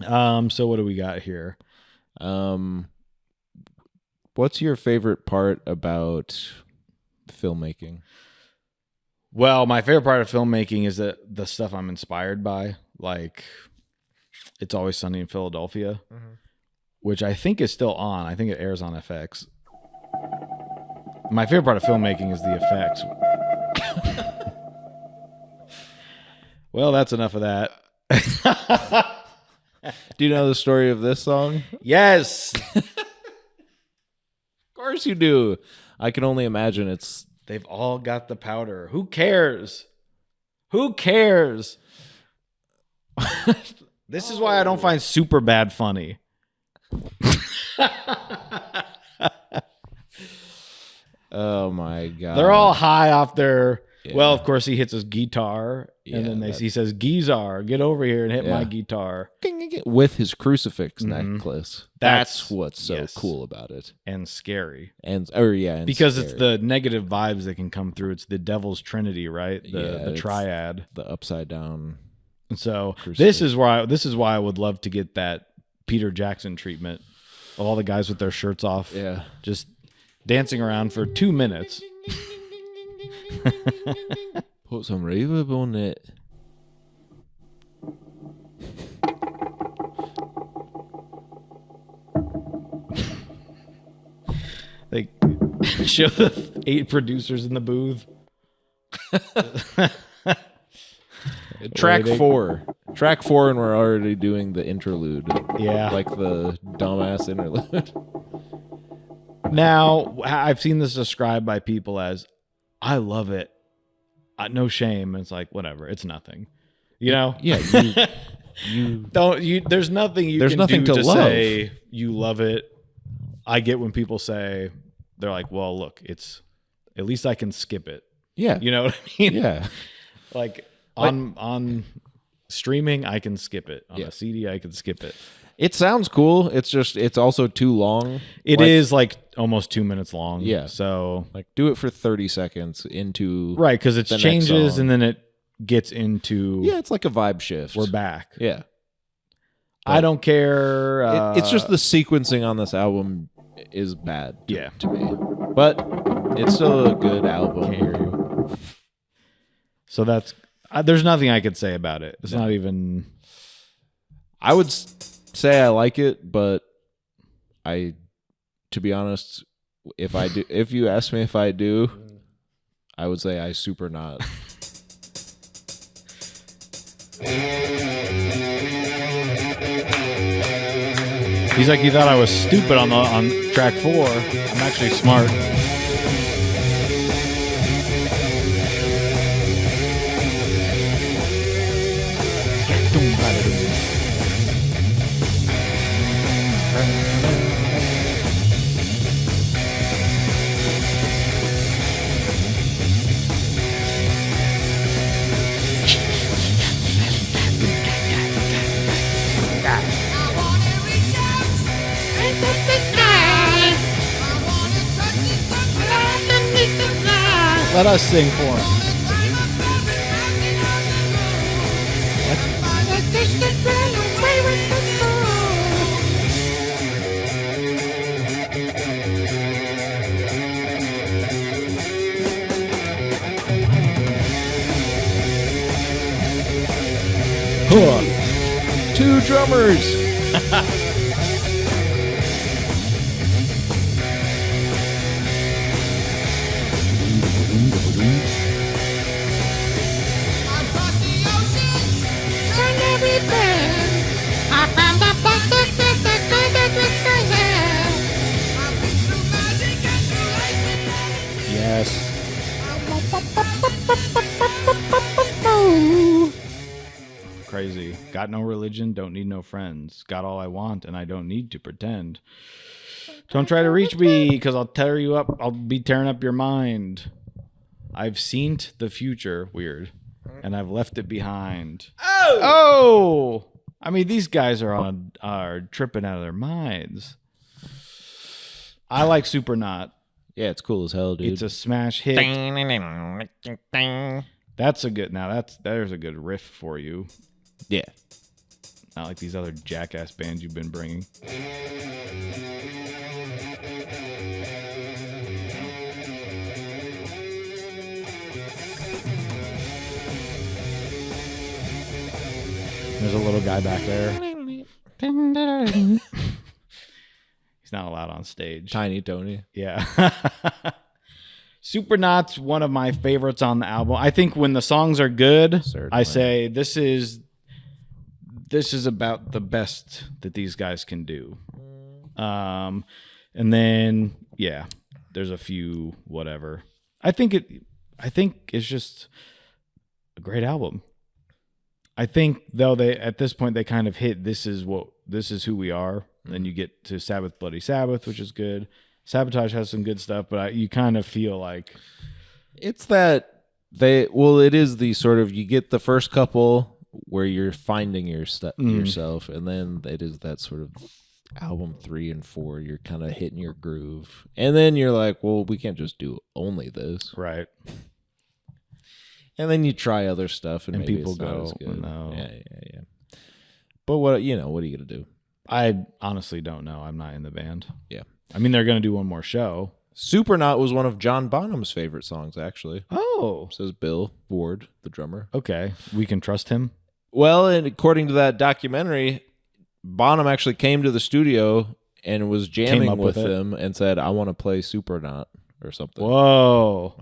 S3: So what do we got here?
S4: What's your favorite part about filmmaking?
S3: Well, my favorite part of filmmaking is that the stuff I'm inspired by, like It's Always Sunny in Philadelphia, which I think is still on. I think it airs on FX. My favorite part of filmmaking is the effects. Well, that's enough of that.
S4: Do you know the story of this song?
S3: Yes.
S4: Of course you do. I can only imagine it's...
S3: They've all got the powder. Who cares? Who cares? This is why I don't find Superbad funny.
S4: Oh my God.
S3: They're all high off their... Yeah. Well, of course, he hits his guitar, and then he says, "Geezar, get over here and hit my guitar."
S4: With his crucifix necklace. That's what's so cool about it.
S3: And scary.
S4: And
S3: because
S4: scary.
S3: it's the negative vibes that can come through. It's the devil's trinity, right? The triad.
S4: The upside down
S3: And so this is why I would love to get that Peter Jackson treatment of all the guys with their shirts off, just dancing around for 2 minutes.
S4: Put some reverb on it.
S3: They show the 8 producers in the booth.
S4: Track 4, and we're already doing the interlude.
S3: Yeah,
S4: like the dumbass interlude.
S3: Now I've seen this described by people as, "I love it, no shame." And it's like, whatever, it's nothing. You know?
S4: Yeah. You
S3: don't. There's nothing you.
S4: There's
S3: can
S4: nothing
S3: do
S4: to love.
S3: say you love it. I get when people say they're like, "Well, look, it's at least I can skip it."
S4: Yeah.
S3: You know what I mean?
S4: Yeah.
S3: Like on streaming, I can skip it. On a CD, I can skip it.
S4: It sounds cool. It's also too long.
S3: It is like almost 2 minutes long.
S4: Yeah.
S3: So
S4: like do it for 30 seconds into
S3: right, because it
S4: the
S3: changes
S4: next song.
S3: and then it gets into
S4: it's like a vibe shift.
S3: We're back.
S4: Yeah.
S3: I don't care.
S4: It's just the sequencing on this album is bad. To me, but it's still a good album.
S3: Can't hear you. So that's there's nothing I could say about it. It's not even.
S4: I would say I like it, but to be honest, if you ask me if I do, I would say I Supernaut.
S3: He's like, he thought I was stupid on track 4. I'm actually smart. Let us sing for him.
S4: Two drummers.
S3: Yes. Crazy. Got no religion, don't need no friends. Got all I want, and I don't need to pretend. Don't try to reach me, because I'll tear you up. I'll be tearing up your mind. I've seen the future, weird, and I've left it behind. Oh! I mean, these guys are tripping out of their minds. I like Supernaut.
S4: Yeah, it's cool as hell, dude.
S3: It's a smash hit. That's a good. Now there's a good riff for you.
S4: Yeah.
S3: Not like these other jackass bands you've been bringing. There's a little guy back there. He's not allowed on stage.
S4: Tiny Tony.
S3: Yeah. Supernaut's one of my favorites on the album. I think when the songs are good,
S4: Certainly.
S3: I say this is about the best that these guys can do. And then there's a few whatever. I think it's just a great album. I think though at this point they kind of hit this is who we are. Then you get to Sabbath Bloody Sabbath, which is good. Sabotage has some good stuff, but you kind of feel like
S4: it's that it is the sort of, you get the first couple where you're finding yourself, and then it is that sort of album 3 and 4, you're kind of hitting your groove, and then you're like, well, we can't just do only this,
S3: right.
S4: And then you try other stuff, and maybe
S3: people
S4: it's not
S3: go,
S4: as good.
S3: no.
S4: Yeah. But what are you gonna do?
S3: I honestly don't know. I'm not in the band.
S4: Yeah.
S3: I mean, they're going to do one more show.
S4: Supernaut was one of John Bonham's favorite songs, actually.
S3: Oh.
S4: Says Bill Ward, the drummer.
S3: Okay. We can trust him?
S4: Well, and according to that documentary, Bonham actually came to the studio and was jamming
S3: up
S4: with
S3: with it.
S4: him and said, "I want to play Supernaut." Or something.
S3: Whoa.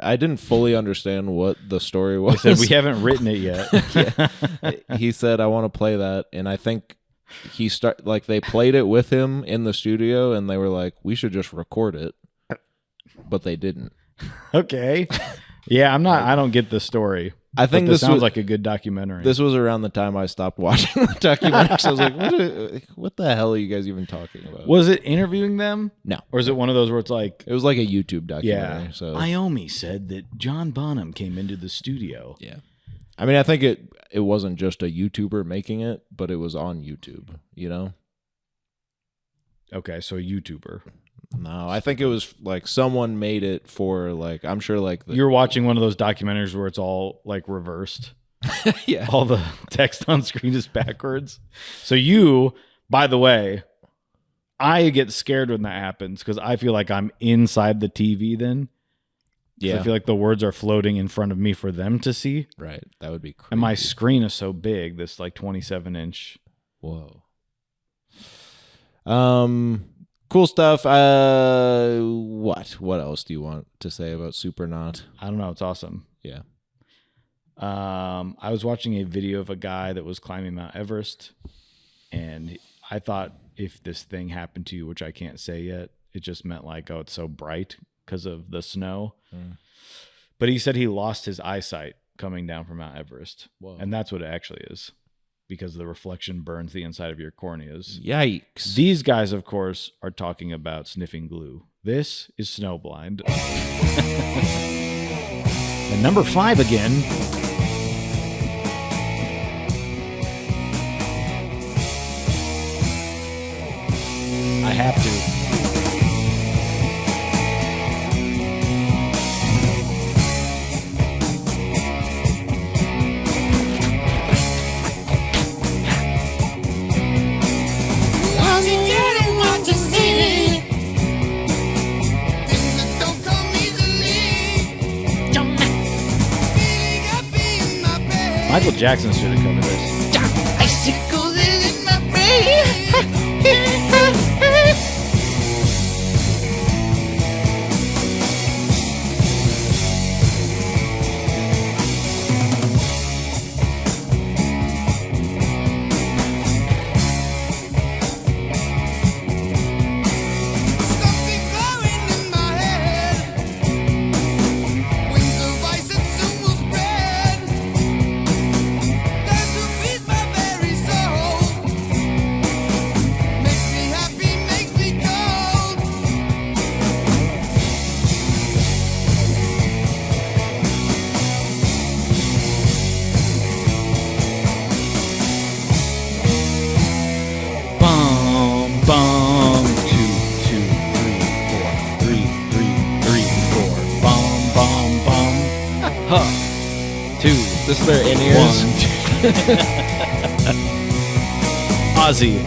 S4: I didn't fully understand what the story was.
S3: He said, we haven't written it yet.
S4: He said, "I want to play that," and I think they played it with him in the studio, and they were like, "We should just record it," but they didn't.
S3: Okay. Yeah, I don't get the story.
S4: I think
S3: this
S4: this
S3: sounds
S4: was
S3: like a good documentary.
S4: This was around the time I stopped watching the documentary. So I was like, what the hell are you guys even talking about?
S3: Was it interviewing them?
S4: No.
S3: Or is it one of those where it's like,
S4: It was like a YouTube documentary.
S3: yeah,
S4: So
S3: Iommi said that John Bonham came into the studio.
S4: yeah. I mean, I think it wasn't just a YouTuber making it, but it was on YouTube, you know?
S3: Okay, so a YouTuber.
S4: No, I think it was like someone made it for like, I'm sure like
S3: You're watching one of those documentaries where it's all like reversed.
S4: yeah.
S3: All the text on screen is backwards. So you, by the way, I get scared when that happens because I feel like I'm inside the TV then.
S4: Yeah.
S3: I feel like the words are floating in front of me for them to see.
S4: Right. That would be crazy.
S3: And my screen is so big, this like 27-inch.
S4: Whoa. Cool stuff. What else do you want to say about Supernaut?
S3: I don't know. It's awesome.
S4: Yeah.
S3: I was watching a video of a guy that was climbing Mount Everest, and I thought if this thing happened to you, which I can't say yet, it just meant like, oh, it's so bright because of the snow. But he said he lost his eyesight coming down from Mount Everest.
S4: Whoa.
S3: And that's what it actually is, because the reflection burns the inside of your corneas.
S4: Yikes.
S3: These guys, of course, are talking about sniffing glue. This is Snowblind. And number 5 again. I have to. Michael Jackson should have covered this.
S1: Something glowing in my head. Wings of ice and soon will spread. Dance to feed my very soul. Makes me happy, makes me cold.
S3: Bum, bum, 2, 2, 3, 4, 3, 3, 3, 4. Bum, bum, bum. Huh. 2,
S4: This their in-ears?
S3: 1. Ozzy.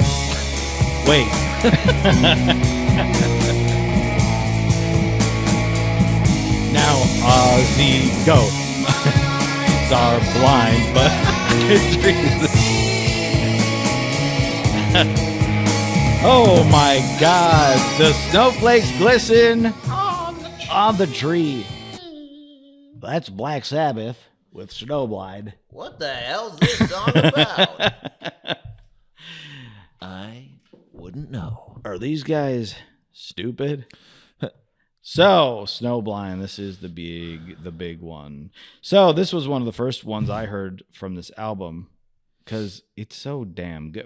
S3: Wait. Now Ozzy, go. Are blind, but oh my God! The snowflakes glisten on the tree. That's Black Sabbath with Snowblind.
S7: What the hell's this song about? I wouldn't know.
S3: Are these guys stupid? So, Snowblind, this is the big one. So, this was one of the first ones I heard from this album because it's so damn good.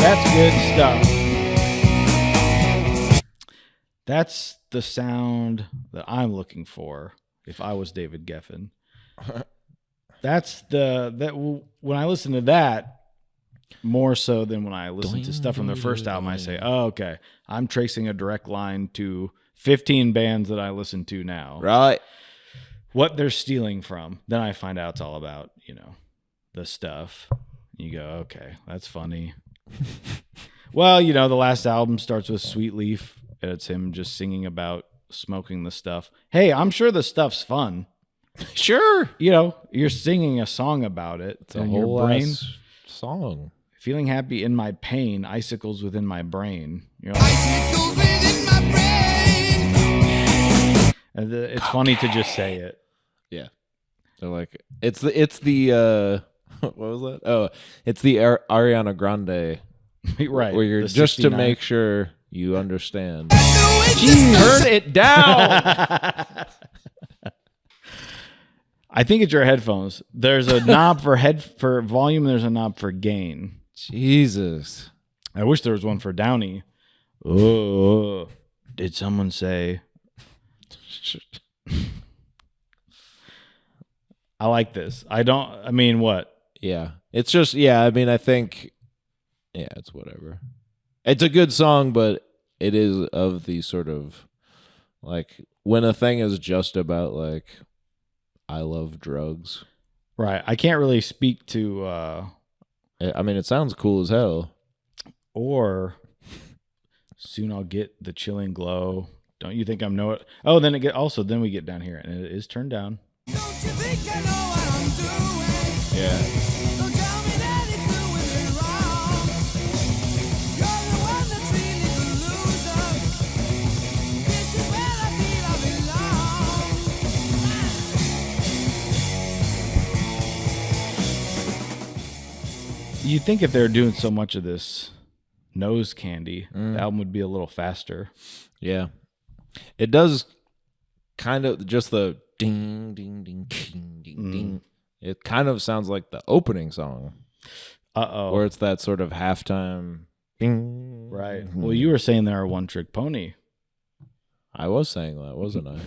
S3: That's good stuff. That's the sound that I'm looking for if I was David Geffen. When I listen to that, more so than when I listen to stuff from their first album, I say, oh, okay, I'm tracing a direct line to 15 bands that I listen to now,
S4: Right.
S3: what they're stealing from. Then I find out it's all about, the stuff. You go, okay, that's funny. Well, the last album starts with Sweet Leaf, and it's him just singing about smoking the stuff. Hey, I'm sure the stuff's fun.
S4: Sure.
S3: You're singing a song about it.
S4: It's a
S3: and
S4: whole
S3: your brain
S4: ass song.
S3: feeling happy in my pain, icicles within my brain. You're like,
S1: Icicles within my brain.
S3: and it's funny to just say it.
S4: Yeah. They're like, it's the what was that? Oh, it's the Ariana Grande.
S3: Right.
S4: Where you're
S3: the
S4: just to
S3: 69.
S4: make sure you understand.
S1: Turn
S4: it down.
S3: I think it's your headphones. There's a knob for volume. There's a knob for gain.
S4: Jesus.
S3: I wish there was one for Downey. Oh, did someone say? I like this. I mean, what?
S4: Yeah. It's just, I mean, I think, it's whatever. It's a good song, but it is of the sort of, like, when a thing is just about, like, I love drugs.
S3: Right. I can't really speak to,
S4: I mean, it sounds cool as hell.
S3: or soon I'll get the chilling glow. Don't you think I'm know it? Oh, then then we get down here and it is turned down.
S1: Don't you think I know what I'm doing?
S4: Yeah.
S1: Don't tell me that it's doing me wrong. You're the one that's really the loser. This is where I feel I belong.
S3: You'd think if they were doing so much of this nose candy, the album would be a little faster.
S4: Yeah. It does kind of just the ding, ding, ding, ding, ding, ding. It kind of sounds like the opening song.
S3: Uh-oh.
S4: Or it's that sort of halftime. Ding.
S3: Right. Well, you were saying they're a one-trick pony.
S4: I was saying that, wasn't I?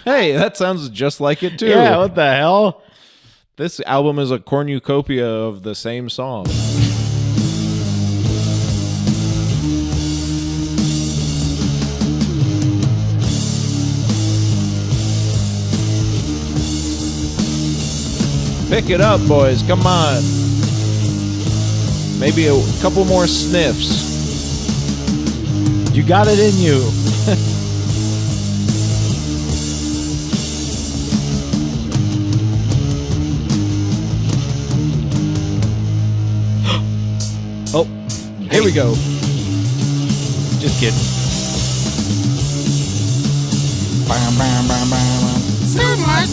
S4: Hey, that sounds just like it too.
S3: Yeah, what the hell?
S4: This album is a cornucopia of the same song. Pick it up, boys. Come on. Maybe a couple more sniffs.
S3: You got it in you. Oh, here we go. Just kidding. Bam, bam, bam, bam, bam.
S1: Too much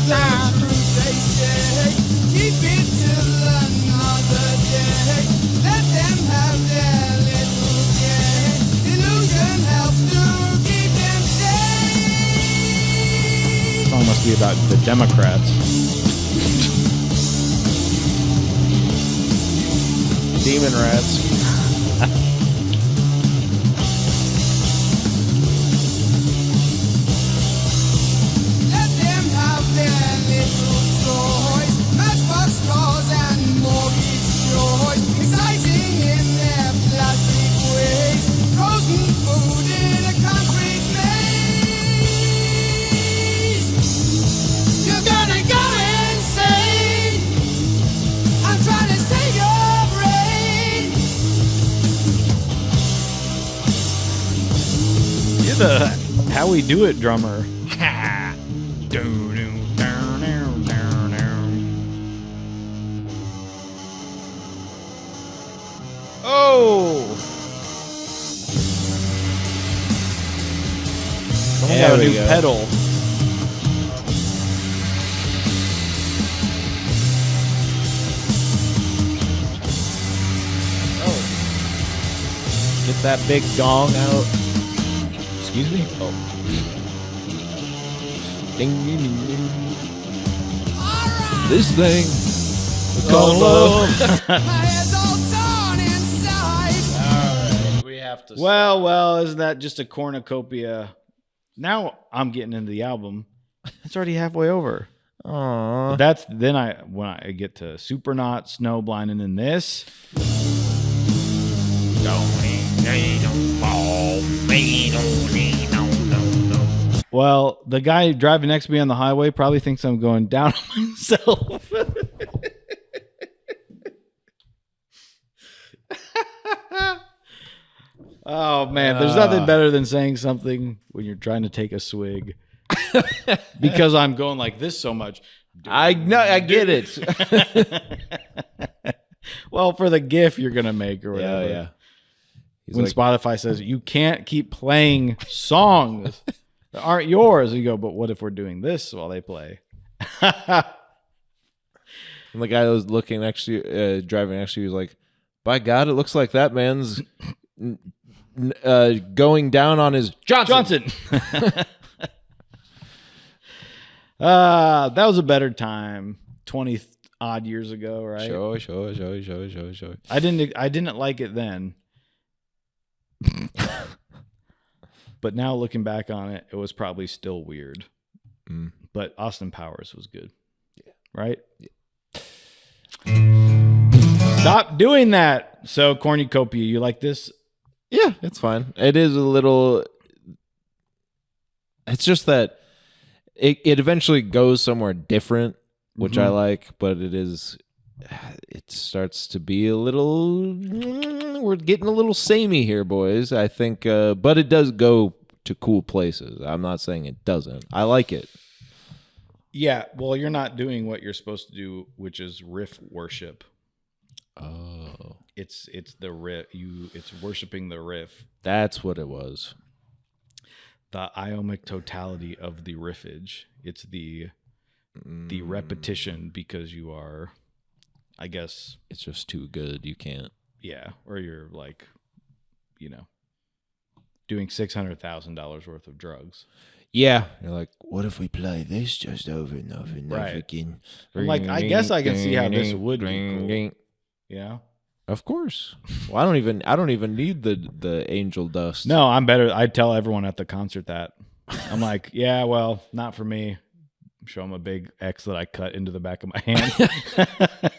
S1: conversation. Keep it till another day. Let them have their little game. Illusion helps to keep them safe.
S3: This song must be about the Democrats.
S4: Demon rats.
S1: Let them have their little toys. Matchbox cars and mortgage joys. Exciting in their plastic ways. Frozen food in a concrete maze. You're gonna go insane. I'm trying to save your brain.
S3: You're the How We Do It drummer. Oh! Someone got a new pedal.
S4: Get that big gong out.
S3: Excuse me? Oh.
S4: Ding, ding, ding, ding. This thing is called love.
S1: My head's all torn inside.
S4: Alright, we have to.
S3: Well, isn't that just a cornucopia? Now I'm getting into the album. It's already halfway over.
S4: Aww.
S3: But that's when I get to Supernaut, Snowblind, and then this. Don't fall. Well, the guy driving next to me on the highway probably thinks I'm going down on myself. Oh, man. There's nothing better than saying something when you're trying to take a swig. Because I'm going like this so much.
S4: I get it.
S3: Well, for the GIF you're going to make or
S4: Yeah,
S3: whatever.
S4: yeah. He's
S3: When
S4: like,
S3: Spotify says, you can't keep playing songs that aren't yours. You go, but what if we're doing this while they play?
S4: and the guy that was looking next to you, driving next to you, was like, "By God, it looks like that man's going down on his Johnson."
S3: That was a better time 20 odd years ago, right?
S4: Sure.
S3: I didn't like it then. But now looking back on it, it was probably still weird.
S4: Mm.
S3: But Austin Powers was good. Yeah. Right? Yeah. Stop doing that. So Cornucopia, you like this?
S4: Yeah, it's fine. It is a little. It's just that it eventually goes somewhere different, which I like, but it starts to be a little. We're getting a little samey here, boys. I think, but it does go to cool places. I'm not saying it doesn't. I like it.
S3: Yeah. Well, you're not doing what you're supposed to do, which is riff worship.
S4: Oh,
S3: It's the riff. It's worshiping the riff.
S4: that's what it was.
S3: The iomic totality of the riffage. It's the repetition because you are, I guess,
S4: It's just too good. You can't.
S3: yeah, or you're like, doing $600,000 worth of drugs.
S4: Yeah, you're like,
S6: What if we play this just over and over and over
S3: Right.
S6: again?
S3: I'm like, I guess I can see how this would be cool. Yeah.
S4: Of course. Well, I don't even need the angel dust.
S3: No, I'm better. I tell everyone at the concert that. I'm like, yeah, well, not for me. Show them a big X that I cut into the back of my hand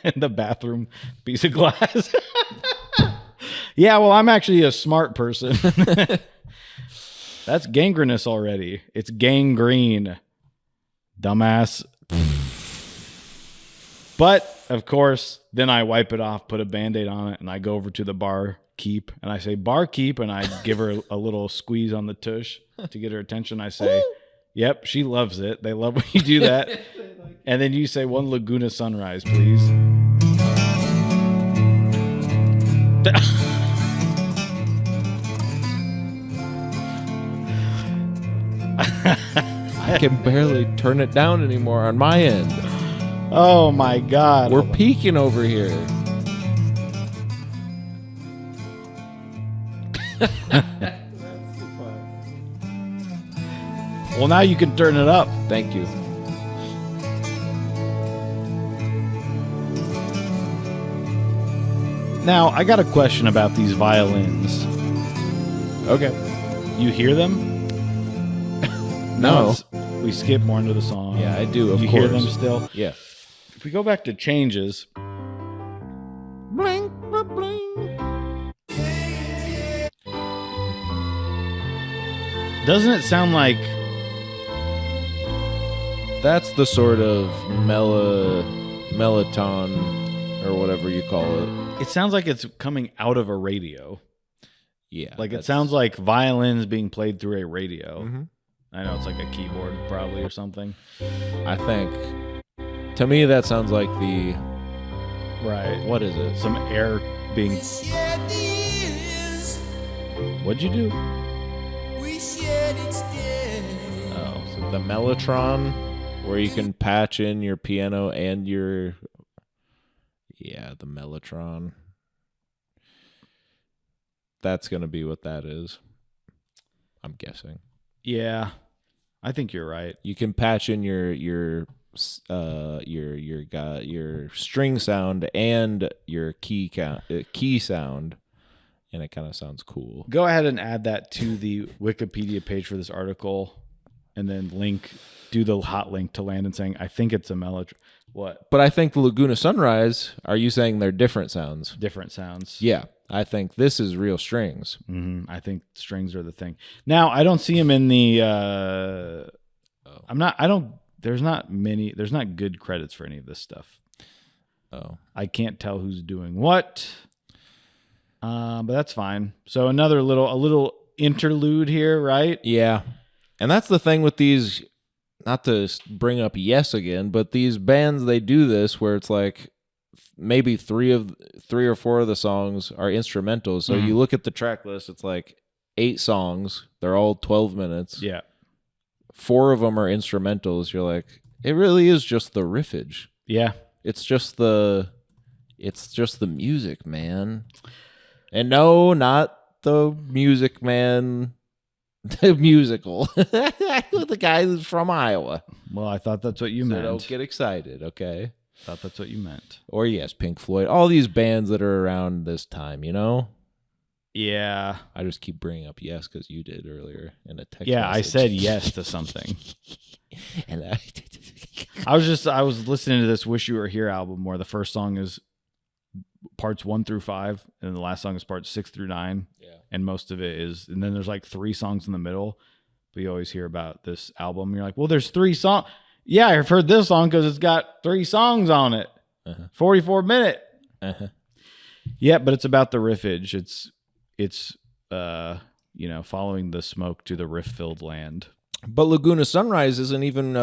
S3: in the bathroom, piece of glass. Yeah, well, I'm actually a smart person. That's gangrenous already. It's gangrene, dumbass. But, of course, then I wipe it off, put a Band-Aid on it, and I go over to the bar keep, and I say, bar keep, and I give her a little squeeze on the tush to get her attention. I say, yep, she loves it. They love when you do that. And then you say, one Laguna Sunrise, please.
S4: I can barely turn it down anymore on my end.
S3: Oh, my God.
S4: We're peaking over here.
S3: Well, now you can turn it up.
S4: Thank you.
S3: Now, I got a question about these violins.
S4: Okay.
S3: You hear them?
S4: No.
S3: it's- we skip more into the song.
S4: Yeah, I do, of
S3: you
S4: course.
S3: hear them still?
S4: Yeah.
S3: If we go back to changes.
S4: Bling, bling.
S3: Doesn't it sound like
S4: That's the sort of melatonin or whatever you call it.
S3: it sounds like it's coming out of a radio?
S4: Yeah.
S3: Like it sounds like violins being played through a radio.
S4: Mhm.
S3: I know it's like a keyboard probably or something.
S4: I think. To me, that sounds like the.
S3: Right.
S4: What is it?
S3: Some air being.
S1: We shared the years,
S3: What'd you do?
S1: we shared each day.
S3: Oh.
S4: So the Mellotron, where you can patch in your piano and your. Yeah, the Mellotron. That's going to be what that is. I'm guessing.
S3: Yeah. I think you're right.
S4: You can patch in your string sound and your key sound, and it kind of sounds cool.
S3: Go ahead and add that to the Wikipedia page for this article and then do the hot link to Landon saying, I think it's a melody. What?
S4: But I think the Laguna Sunrise, are you saying they're different sounds?
S3: Different sounds.
S4: Yeah. I think this is real strings.
S3: I think strings are the thing. Now, I don't see him in the there's not good credits for any of this stuff.
S4: Oh.
S3: I can't tell who's doing what. But that's fine. So a little interlude here, right?
S4: Yeah. And that's the thing with these, not to bring up Yes again, but these bands, they do this where it's like maybe three or four of the songs are instrumentals. So you look at the track list, it's like 8 songs. They're all 12 minutes.
S3: Yeah.
S4: 4 of them are instrumentals. You're like, it really is just the riffage.
S3: Yeah.
S4: It's just the music, man. And no, not the Music Man, the musical. The guy who's from Iowa.
S3: Well, I thought that's what you meant.
S4: Don't get excited, okay?
S3: Thought that's what you meant.
S4: Or yes, Pink Floyd. All these bands that are around this time, you know?
S3: Yeah.
S4: I just keep bringing up Yes because you did earlier in a text
S3: Yeah, I
S4: message.
S3: said yes to something.
S4: And
S3: I was listening to this Wish You Were Here album where the first song is parts 1 through 5 and the last song is parts 6 through 9.
S4: Yeah.
S3: And most of it is, and then there's like 3 songs in the middle. But you always hear about this album. You're like, well, there's 3 songs. Yeah, I've heard this song because it's got 3 songs on it. 44 minute. Yeah, but it's about the riffage. It's following the smoke to the riff-filled land.
S4: But Laguna Sunrise isn't even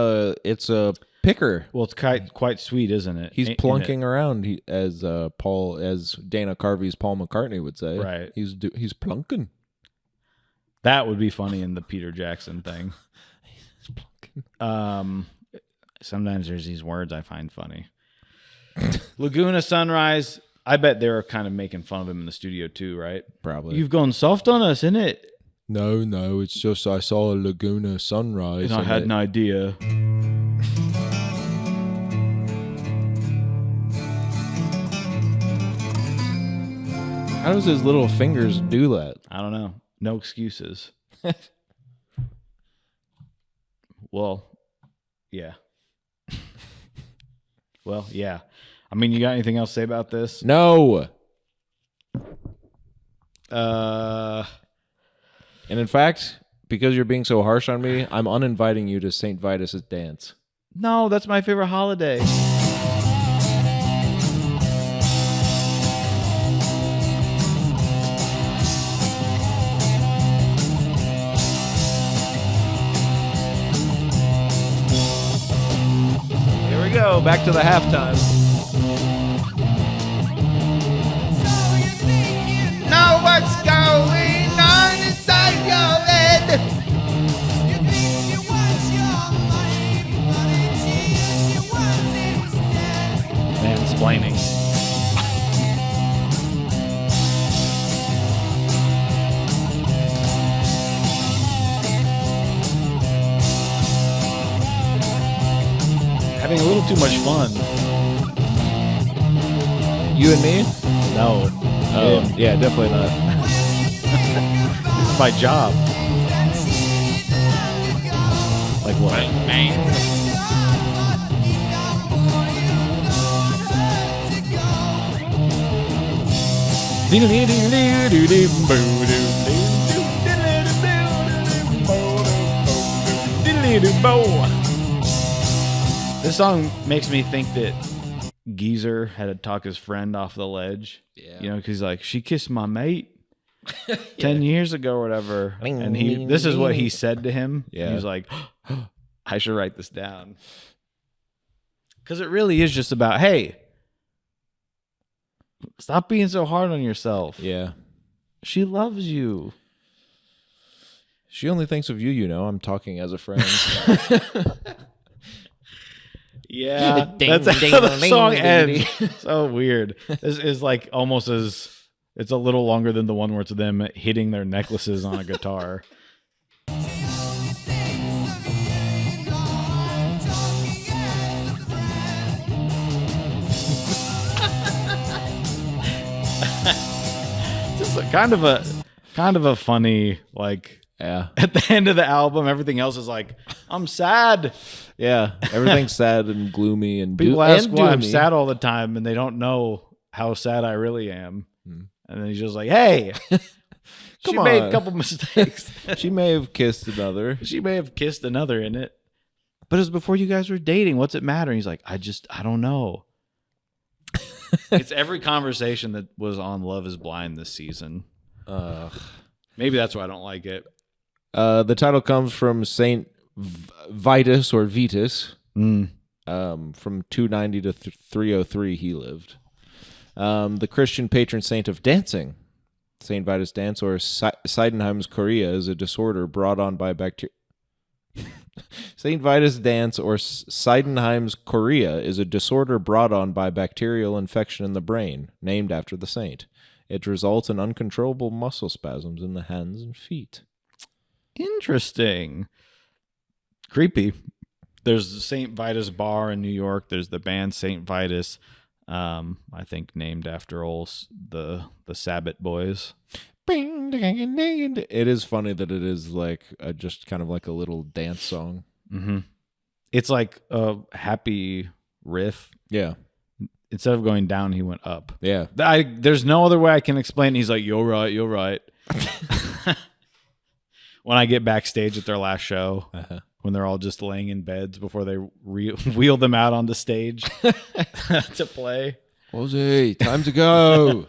S4: it's a picker.
S3: Well, it's quite sweet, isn't it?
S4: He's plunking around as Dana Carvey's Paul McCartney would say.
S3: Right.
S4: He's plunking.
S3: That would be funny in the Peter Jackson thing.
S4: He's plunking.
S3: Sometimes there's these words I find funny. Laguna Sunrise, I bet they were kind of making fun of him in the studio too, right?
S4: Probably.
S3: You've gone soft on us, innit?
S6: No, it's just I saw a Laguna Sunrise.
S3: And I had an idea.
S4: How does his little fingers do that?
S3: I don't know. No excuses. Well, yeah. Well, yeah. I mean, you got anything else to say about this?
S4: No. And in fact, because you're being so harsh on me, I'm uninviting you to St. Vitus Dance.
S3: No, that's my favorite holiday.
S4: Here we go, back to the halftime.
S5: Know what's going on inside your head.
S3: Mansplaining. Having a little too much fun.
S4: You and me?
S3: No.
S4: Oh, yeah, definitely not.
S3: This is my job. Like what? This song makes me think that Geezer had to talk his friend off the ledge. Yeah. You know, because he's like, she kissed my mate 10 years ago or whatever. And this is what he said to him.
S4: Yeah.
S3: He was like, I should write this down. Because it really is just about, hey, stop being so hard on yourself.
S4: Yeah.
S3: She loves you.
S4: She only thinks of you, you know. I'm talking as a friend.
S3: Yeah,
S5: Ding,
S3: that's
S5: ding,
S3: how the
S5: ding,
S3: song
S5: ding,
S3: ends. So weird. This is like almost as it's a little longer than the one where it's them hitting their necklaces on a guitar. Just kind of a funny like
S4: Yeah.
S3: At the end of the album, everything else is like, I'm sad.
S4: Yeah. Everything's sad and gloomy and
S3: People ask
S4: and
S3: why I'm
S4: doomy.
S3: sad all the time, and they don't know how sad I really am.
S4: Hmm.
S3: And then he's just like, hey, she
S4: Come
S3: made
S4: on.
S3: a couple mistakes.
S4: She may have kissed another.
S3: She may have kissed another in it. But it was before you guys were dating. What's it matter? And he's like, I don't know. It's every conversation that was on Love is Blind this season. Maybe that's why I don't like it.
S4: The title comes from Saint Vitus or Vitus. From 290 to 303 he lived. The Christian patron saint of dancing. Saint Vitus Dance or Sydenham's chorea is a disorder brought on by bacteria. Saint Vitus Dance or Sydenham's chorea is a disorder brought on by bacterial infection in the brain, named after the saint. It results in uncontrollable muscle spasms in the hands and feet.
S3: Interesting. Creepy. There's the St. Vitus Bar in New York. There's the band St. Vitus, I think named after the Sabbath boys.
S4: It is funny that it is like just kind of like a little dance song.
S3: Mm-hmm. It's like a happy riff.
S4: Yeah.
S3: Instead of going down, he went up.
S4: Yeah.
S3: There's no other way I can explain it. He's like, you're right. When I get backstage at their last show, when they're all just laying in beds before they wheel them out on the stage to play.
S6: Jose, time to go.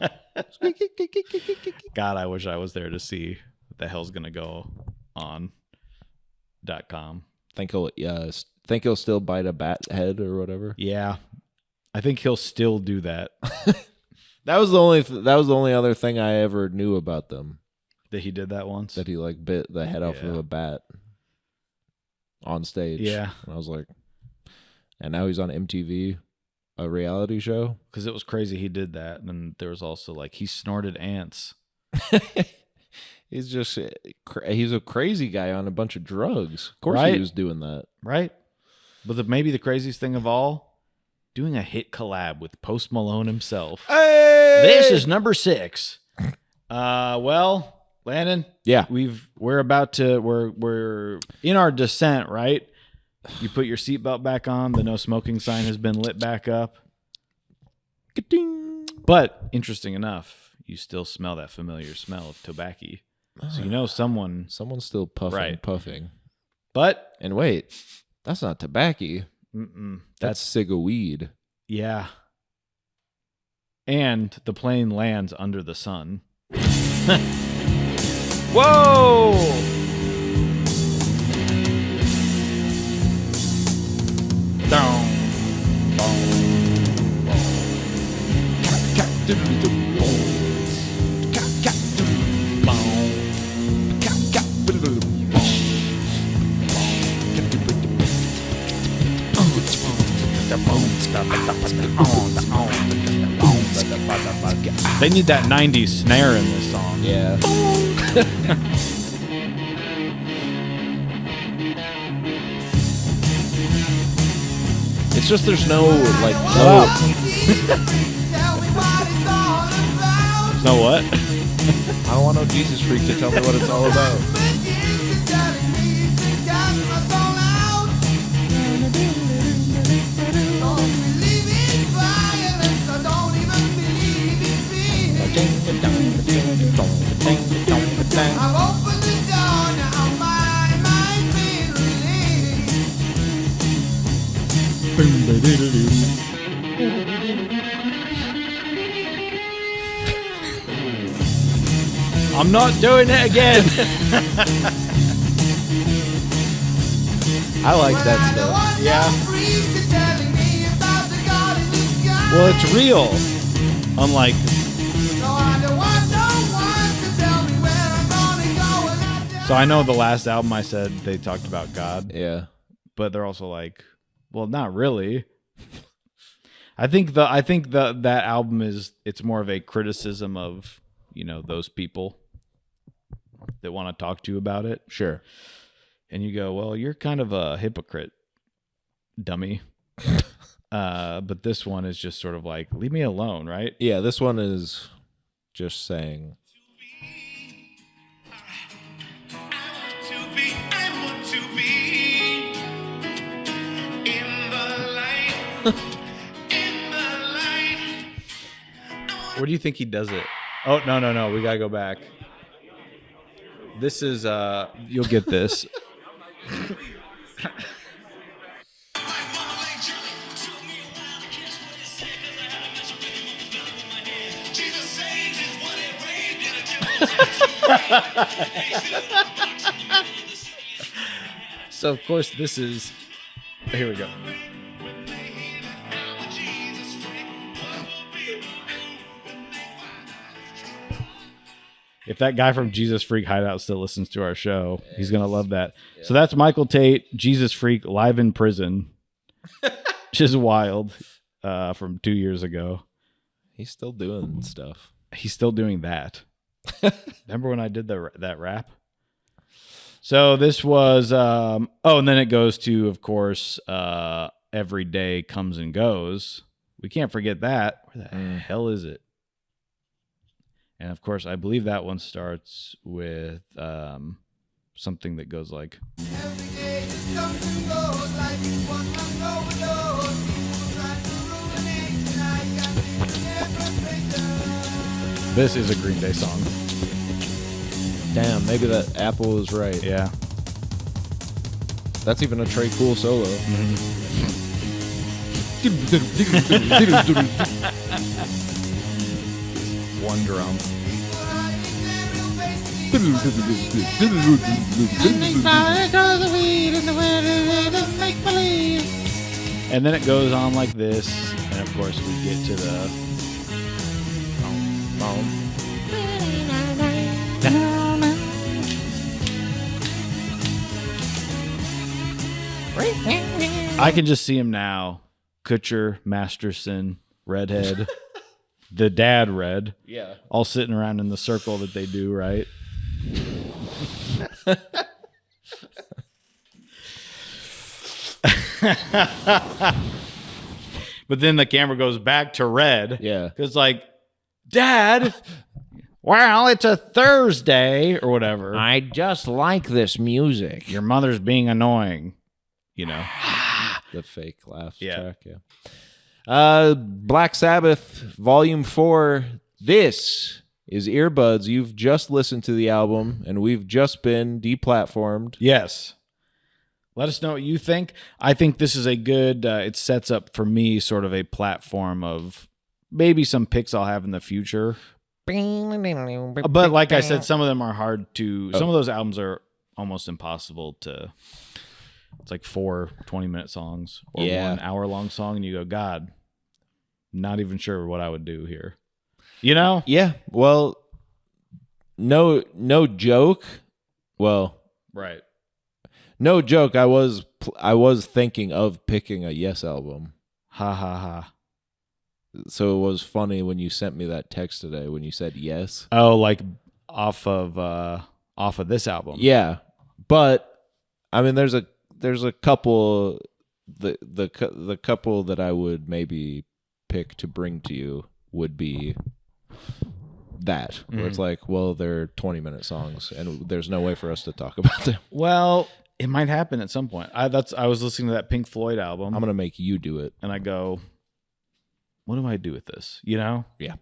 S3: God, I wish I was there to see what the hell's gonna go on .com.
S4: Think he'll still bite a bat head or whatever.
S3: Yeah, I think he'll still do that.
S4: That was the only other thing I ever knew about them.
S3: That he did that once.
S4: That he like bit the head off of a bat on stage.
S3: Yeah,
S4: and I was like, and now he's on MTV, a reality show.
S3: Because it was crazy he did that, and then there was also like he snorted ants.
S4: He's a crazy guy on a bunch of drugs. Of course,
S3: Right?
S4: he was doing that.
S3: Right? But maybe the craziest thing of all, doing a hit collab with Post Malone himself.
S4: Hey!
S3: This is number 6. Well, Landon,
S4: Yeah.
S3: we're in our descent, right? You put your seatbelt back on. The no smoking sign has been lit back up.
S4: Ka-ding.
S3: But interesting enough, you still smell that familiar smell of tobacco. So you know someone's
S4: still puffing,
S3: Right.
S4: puffing.
S3: But
S4: And wait, that's not tobacco. That's cig-a-weed.
S3: yeah. And the plane lands under the sun.
S2: Whoa!
S3: They need that 90s snare in this song.
S4: Yeah. It's just there's no like
S3: No what?
S4: I don't want no Jesus freak to tell me what it's all about.
S3: I'm not doing it again.
S4: I like that stuff.
S3: Yeah. Well, it's real. Unlike So I know the last album I said they talked about God,
S4: Yeah.
S3: but they're also like, well, not really. I think that album it's more of a criticism of, those people that want to talk to you about it.
S4: Sure.
S3: And you go, well, you're kind of a hypocrite, dummy. But this one is just sort of like, leave me alone, right?
S4: Yeah, this one is just saying
S3: Where do you think he does it? Oh, no. We got to go back. This is, you'll get this. So, of course, this is, here we go. If that guy from Jesus Freak Hideout still listens to our show, he's going to love that. Yeah. So that's Michael Tate, Jesus Freak, live in prison, which is wild, from 2 years ago.
S4: He's still doing stuff.
S3: He's still doing that. Remember when I did that rap? So this was, and then it goes to, of course, Every Day Comes and Goes. We can't forget that. Where the hell is it? And of course, I believe that one starts with something that goes like.
S1: Every day just comes and goes like it's one long overdose. People try to ruin it, and I got to get
S3: This is a Green Day song.
S4: Damn, maybe that Apple is right.
S3: Yeah.
S4: That's even a Trey Cool solo.
S3: One drum. And then it goes on like this, and of course we get to the I can just see him now. Kutcher, Masterson, Redhead, the dad Red.
S4: Yeah.
S3: All sitting around in the circle that they do, right? But then the camera goes back to Red.
S4: Yeah.
S3: Because, like, Dad, well, it's a Thursday or whatever.
S4: I just like this music.
S3: Your mother's being annoying, you know.
S4: The fake laugh
S3: Yeah.
S4: track, yeah. Black Sabbath, Volume 4. This is Earbuds. You've just listened to the album, and we've just been deplatformed.
S3: Yes. Let us know what you think. I think this is a good, it sets up for me sort of a platform of maybe some picks I'll have in the future. But like I said, some of them are hard to, some of those albums are almost impossible to, it's like 4 20-minute songs or 1 hour-long song, and you go, God, not even sure what I would do here. You know?
S4: Yeah. Well, no joke. Well,
S3: right.
S4: No joke. I was thinking of picking a Yes album.
S3: Ha ha ha.
S4: So it was funny when you sent me that text today when you said Yes.
S3: Oh, like off of this album.
S4: Yeah. But I mean there's a couple the couple that I would maybe pick to bring to you would be that where it's like, well, they're 20-minute songs and there's no way for us to talk about them.
S3: Well, it might happen at some point. I was listening to that Pink Floyd album.
S4: I'm gonna make you do it,
S3: and I go, what do I do with this? You know?
S4: Yeah.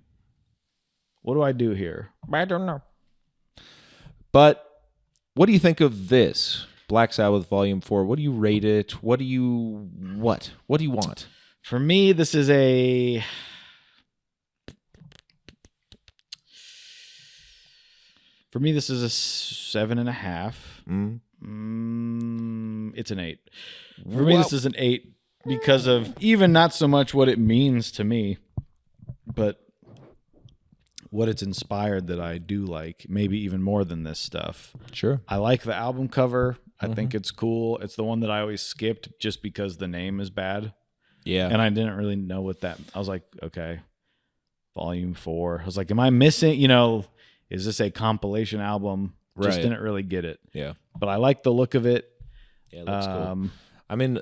S3: What do I do here?
S5: I don't know.
S4: But what do you think of this Black Sabbath Volume 4? What do you rate it? What do you want?
S3: For me, this is a For me, this is a 7.5. It's an 8. For me, this is an 8 because of even not so much what it means to me, but what it's inspired that I do like, maybe even more than this stuff.
S4: Sure.
S3: I like the album cover. I think it's cool. It's the one that I always skipped just because the name is bad.
S4: Yeah.
S3: And I didn't really know what that, I was like, okay, Volume 4. I was like, am I missing, is this a compilation album? Just didn't really get it.
S4: Yeah.
S3: But I like the look of it.
S4: Yeah, it looks cool. I mean,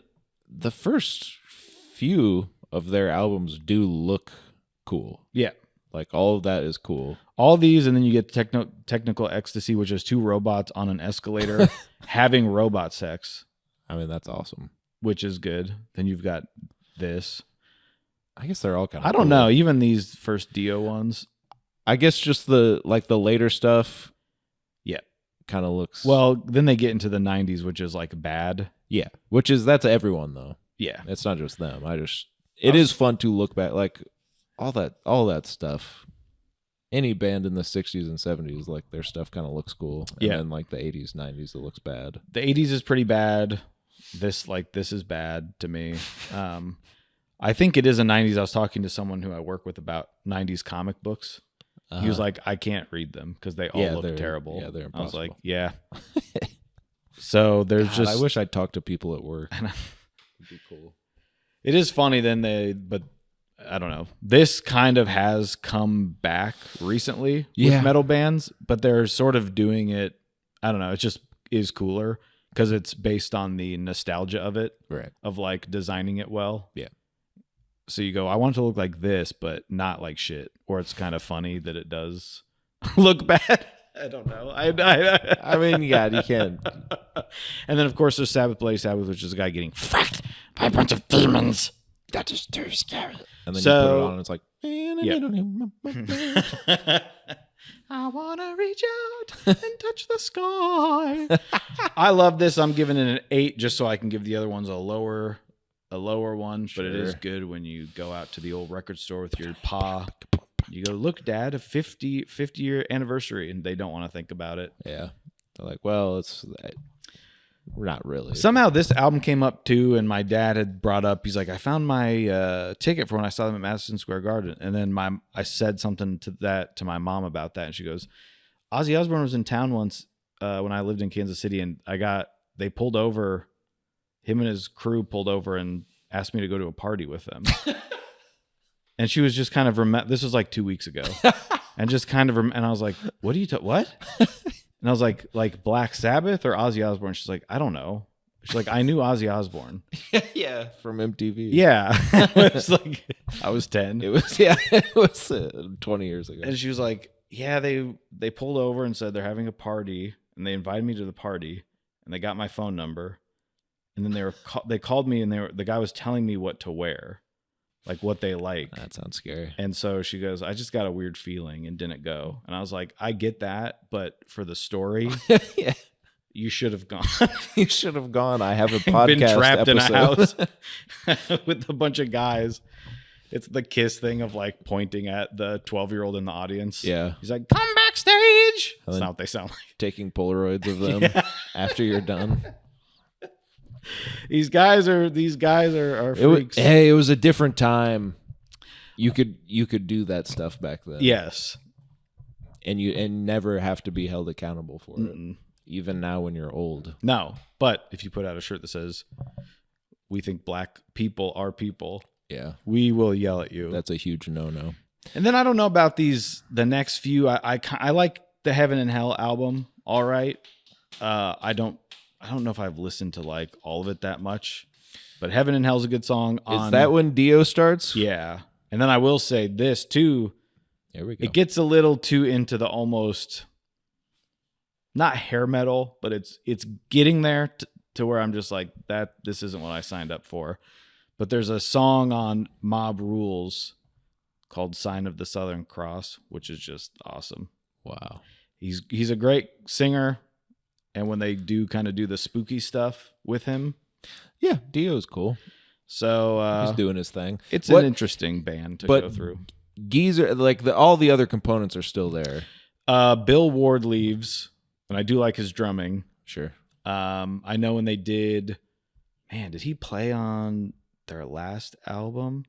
S4: the first few of their albums do look cool.
S3: Yeah.
S4: Like, all of that is cool.
S3: All these, and then you get Technical Ecstasy, which is 2 robots on an escalator having robot sex.
S4: I mean, that's awesome.
S3: Which is good. Then you've got this.
S4: I guess they're all kind of.
S3: I don't know. Even these first Dio ones.
S4: I guess just the later stuff.
S3: Yeah.
S4: Kind of looks.
S3: Well, then they get into the 90s, which is like bad.
S4: Yeah. That's everyone though.
S3: Yeah.
S4: It's not just them. It is fun to look back, like all that stuff. Any band in the 60s and 70s, like their stuff kind of looks cool. And then like the 80s, 90s, it looks bad.
S3: The 80s is pretty bad. This is bad to me. I think it is a 90s. I was talking to someone who I work with about 90s comic books. He was like, I can't read them because they all look terrible.
S4: Yeah, they're impossible.
S3: I was like, yeah. So there's
S4: God, I wish I'd talk to people at work. It'd be cool.
S3: It is funny but I don't know. This kind of has come back recently with metal bands, but they're sort of doing it. I don't know. It just is cooler because it's based on the nostalgia of it,
S4: right? Of
S3: like designing it well.
S4: Yeah.
S3: So you go, I want it to look like this, but not like shit. Or it's kind of funny that it does look bad. I don't know.
S4: I mean, yeah, you can.
S3: And then, of course, there's Sabbath, Bloody Sabbath, which is a guy getting fucked by a bunch of demons. That is too scary.
S4: And then you put it on, and it's like,
S3: I want to reach out and touch the sky. I love this. I'm giving it an 8 just so I can give the other ones a lower one.
S4: Sure.
S3: But it is good when you go out to the old record store with your pa. You go, look, Dad, a 50-year anniversary, and they don't want to think about it.
S4: Yeah. They're like, well, we're not really.
S3: Somehow this album came up too, and my dad had brought up, he's like, I found my ticket for when I saw them at Madison Square Garden. And then I said something to my mom about that, and she goes, Ozzy Osbourne was in town once when I lived in Kansas City, and they pulled over, him and his crew pulled over and asked me to go to a party with them. And she was just kind of, this was like 2 weeks ago, and just kind of, and I was like, what are you, what? And I was like Black Sabbath or Ozzy Osbourne? She's like, I don't know. She's like, I knew Ozzy Osbourne.
S4: Yeah, from MTV.
S3: Yeah. It was like, I was 10.
S4: It was 20 years ago.
S3: And she was like, yeah, they pulled over and said they're having a party, and they invited me to the party, and they got my phone number, and then they called me, and the guy was telling me what to wear, like what they like.
S4: That sounds scary.
S3: And so she goes, I just got a weird feeling and didn't go. And I was like, I get that, but for the story,
S4: yeah,
S3: you should have gone.
S4: You should have gone. I have a podcast
S3: been trapped
S4: episode.
S3: in a house with a bunch of guys. It's the Kiss thing of like pointing at the 12-year-old in the audience.
S4: Yeah.
S3: He's like, come backstage.
S4: And
S3: That's not what they sound like.
S4: Taking Polaroids of them after you're done.
S3: These guys are freaks.
S4: It was a different time. You could do that stuff back then.
S3: Yes.
S4: And never have to be held accountable for it. Even now when you're old.
S3: No. But if you put out a shirt that says, we think black people are people,
S4: yeah,
S3: we will yell at you.
S4: That's a huge no-no.
S3: And then I don't know about the next few. I like the Heaven and Hell album. All right. I don't know if I've listened to like all of it that much, but Heaven and Hell's a good song.
S4: Is that when Dio starts?
S3: Yeah. And then I will say this too.
S4: There we go.
S3: It gets a little too into the almost not hair metal, but it's getting there to where I'm just like this isn't what I signed up for. But there's a song on Mob Rules called Sign of the Southern Cross, which is just awesome.
S4: Wow.
S3: He's a great singer. And when they do kind of do the spooky stuff with him.
S4: Yeah, Dio's cool.
S3: So
S4: he's doing his thing.
S3: It's an interesting band to go through.
S4: Geezer, like all the other components are still there.
S3: Bill Ward leaves, and I do like his drumming.
S4: Sure.
S3: I know when they did he play on their last album?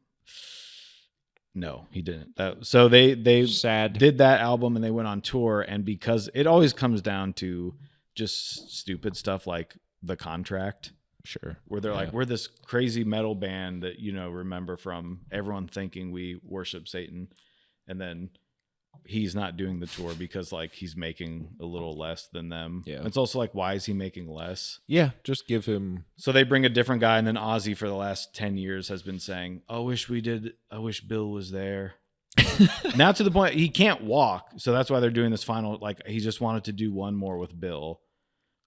S3: No, he didn't. So they did that album and they went on tour, and because it always comes down to just stupid stuff like The Contract.
S4: Sure.
S3: Where they're like, we're this crazy metal band that, remember from everyone thinking we worship Satan. And then he's not doing the tour because like he's making a little less than them.
S4: Yeah.
S3: It's also like, why is he making less?
S4: Yeah. Just give him.
S3: So they bring a different guy. And then Ozzy for the last 10 years has been saying, I wish Bill was there. Now to the point he can't walk. So that's why they're doing this final, like he just wanted to do one more with Bill.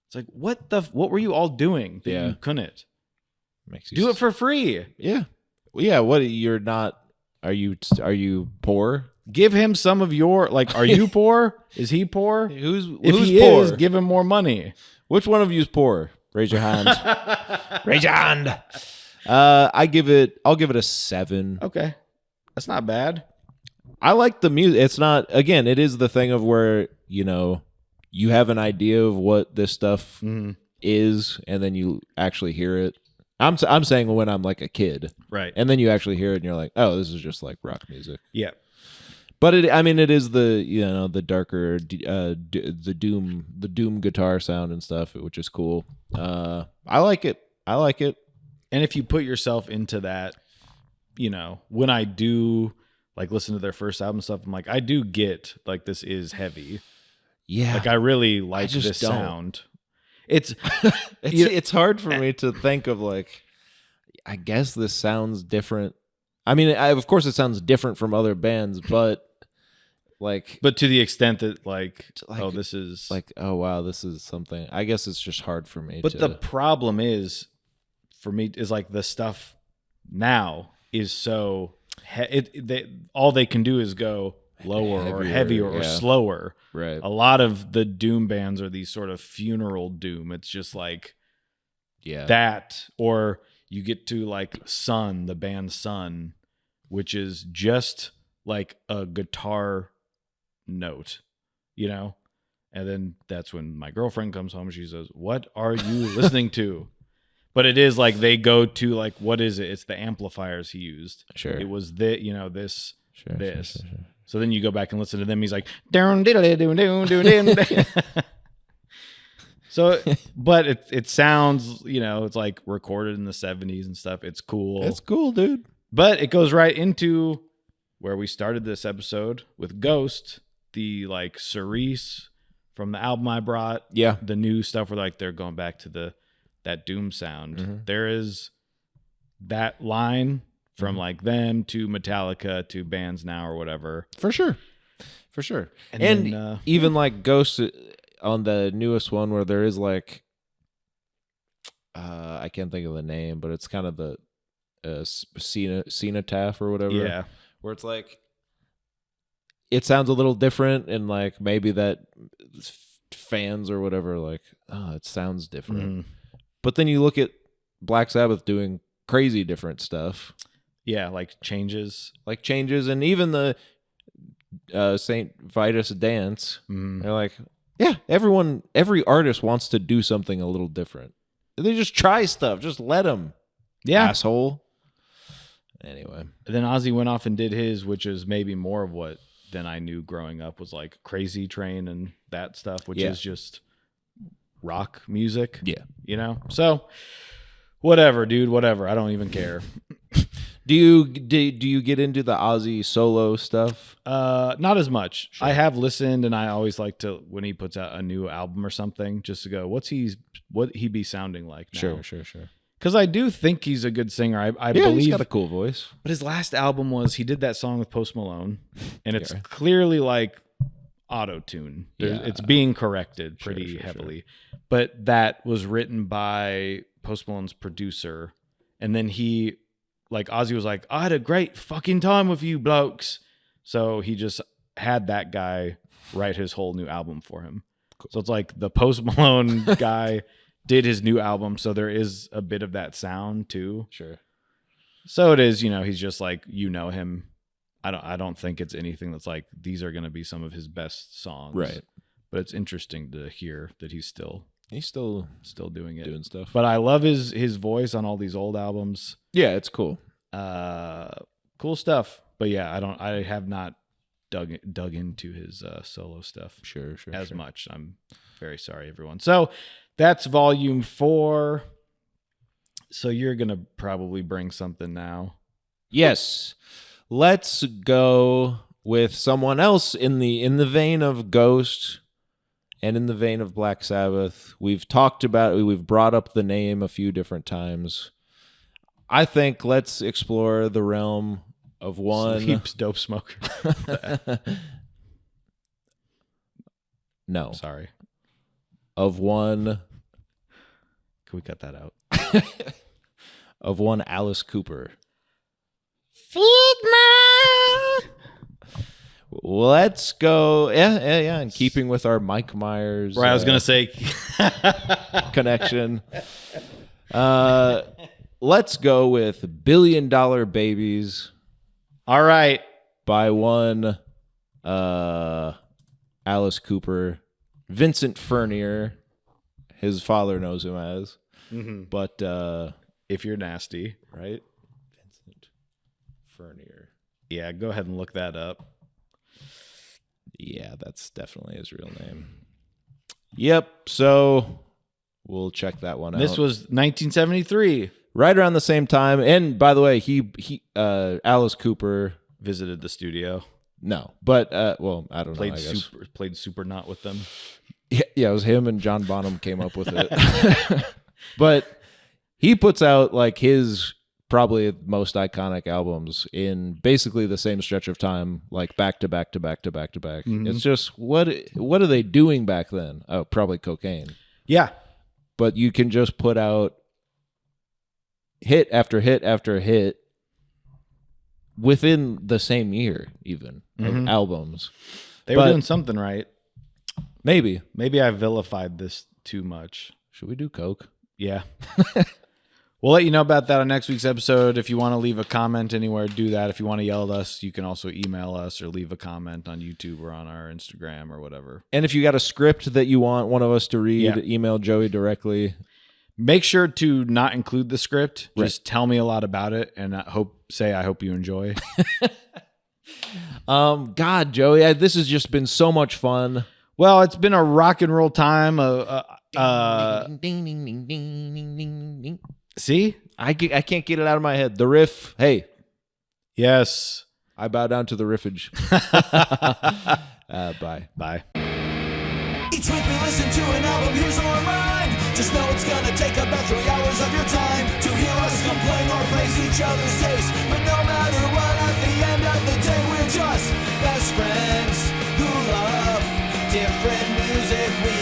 S3: It's like, what were you all doing that you couldn't?
S4: Makes you
S3: do it for free.
S4: Yeah. Well, yeah. What, you're not Are you poor?
S3: Give him some of your, like, are you poor? Is he poor?
S4: Who's
S3: If he
S4: poor?
S3: is, give him more money.
S4: Which one of you is poor? Raise your hand. Raise your hand. I'll give it a 7.
S3: Okay. That's not bad.
S4: I like the music. It's not, again, it is the thing of where, you have an idea of what this stuff is, and then you actually hear it. I'm saying when I'm like a kid.
S3: Right.
S4: And then you actually hear it and you're like, oh, this is just like rock music.
S3: Yeah.
S4: But it is the the darker the doom guitar sound and stuff, which is cool. I like it.
S3: And if you put yourself into that, when I do like listen to their first album stuff, I'm like, I do get like this is heavy.
S4: Yeah.
S3: Like I really like
S4: just
S3: this
S4: don't.
S3: sound. It's
S4: it's hard for me to think of like, I guess this sounds different. I mean, of course it sounds different from other bands, but like,
S3: but to the extent that like oh, this is
S4: like, oh wow, this is something. I guess it's just hard for me.
S3: But the problem is, for me, is like the stuff now is so all they can do is go lower or heavier or slower.
S4: Right.
S3: A lot of the doom bands are these sort of funeral doom. It's just like that, or you get to like Sun, the band Sun, which is just like a guitar note, and then that's when my girlfriend comes home. She says, "What are you listening to?" But it is like they go to like, what is it? It's the amplifiers he used.
S4: Sure.
S3: It was this.
S4: Sure.
S3: So then you go back and listen to them. He's like, down diddly doon doon doon doon. So, but it sounds, it's like recorded in the 70s and stuff. It's cool.
S4: It's cool, dude.
S3: But it goes right into where we started this episode with Ghost, the like Cerise from the album I brought.
S4: Yeah.
S3: The new stuff where like they're going back to that doom sound.
S4: Mm-hmm.
S3: There is that line from like them to Metallica to bands now or whatever.
S4: For sure. And then, even like Ghost on the newest one where there is like, I can't think of the name, but it's kind of the cenotaph or whatever.
S3: Yeah.
S4: Where it's like, it sounds a little different, and like maybe that fans or whatever, like, oh, it sounds different.
S3: Mm-hmm.
S4: But then you look at Black Sabbath doing crazy different stuff.
S3: Yeah, like changes.
S4: And even the St. Vitus Dance, they're like, yeah, every artist wants to do something a little different. They just try stuff. Just let them.
S3: Yeah.
S4: Asshole. Anyway.
S3: And then Ozzy went off and did his, which is maybe more of what than I knew growing up was like Crazy Train and that stuff, which is just rock music.
S4: Yeah.
S3: So whatever, dude, whatever. I don't even care.
S4: Do you get into the Ozzy solo stuff?
S3: Not as much.
S4: Sure.
S3: I have listened, and I always like to, when he puts out a new album or something, just to go, what he be sounding like now?
S4: Sure.
S3: Because I do think he's a good singer. I
S4: Yeah,
S3: believe
S4: he's got a cool voice.
S3: But his last album he did that song with Post Malone, and it's clearly like auto-tune. It's being corrected pretty heavily. But that was written by Post Malone's producer, and then Ozzy was like, I had a great fucking time with you blokes. So he just had that guy write his whole new album for him. Cool. So it's like the Post Malone guy did his new album. So there is a bit of that sound too.
S4: Sure.
S3: So it is, he's just like, him. I don't think it's anything that's like, these are going to be some of his best songs.
S4: Right.
S3: But it's interesting to hear that he's still doing it.
S4: Doing stuff.
S3: But I love his voice on all these old albums.
S4: Yeah, it's cool.
S3: Cool stuff. But yeah, I have not dug into his solo stuff as much. I'm very sorry, everyone. So that's volume 4. So you're gonna probably bring something now.
S4: Yes. Let's go with someone else in the vein of Ghost and in the vein of Black Sabbath. We've brought up the name a few different times. I think let's explore the realm of one.
S3: Sleeps Dope Smoker.
S4: No.
S3: Sorry.
S4: Of one.
S3: Can we cut that out?
S4: Of one Alice Cooper.
S5: Feed my
S4: let's go. Yeah. In keeping with our Mike Myers,
S3: Right, I was gonna say.
S4: connection. Let's go with $1 Billion Babies
S3: All right.
S4: by one Alice Cooper, Vincent Furnier. His father knows him as, but
S3: If you're nasty,
S4: right, Vincent Furnier.
S3: yeah, go ahead and look that up.
S4: Yeah, that's definitely his real name. Yep. So we'll check that one out.
S3: This was 1973.
S4: right around the same time. And by the way, he Alice Cooper.
S3: Visited the studio.
S4: No, but well, I don't know. I
S3: Played
S4: guess.
S3: played Supernaut with them.
S4: Yeah, it was him and John Bonham came up with it. But he puts out like his probably most iconic albums in basically the same stretch of time, like back to back to back to back to back. It's just what are they doing back then? Oh, probably cocaine.
S3: Yeah.
S4: But you can just put out hit after hit after hit within the same year, even of albums.
S3: They were
S4: But-
S3: doing something right.
S4: Maybe.
S3: Maybe I vilified this too much.
S4: Should we do coke?
S3: Yeah. We'll let you know about that on next week's episode. If you want to leave a comment anywhere, do that. If you want to yell at us, you can also email us or leave a comment on YouTube or on our Instagram or whatever.
S4: And if you got a script that you want one of us to read,
S3: Yeah.
S4: email Joey directly.
S3: Make sure to not include the script.
S4: Right.
S3: Just tell me a lot about it, and I hope you enjoy.
S4: God, Joey, this has just been so much fun.
S3: Well, it's been a rock and roll time. See?
S4: I can't get it out of my head. The riff. Hey,
S3: Yes.
S4: I bow down to the riffage. Bye.
S3: Bye.
S1: Each week we listen to an album, here's our mind. Just know it's gonna take about 3 hours of your time to hear us complain or praise each other's taste. But no matter what, at the end of the day, we're just best friends who love different music. We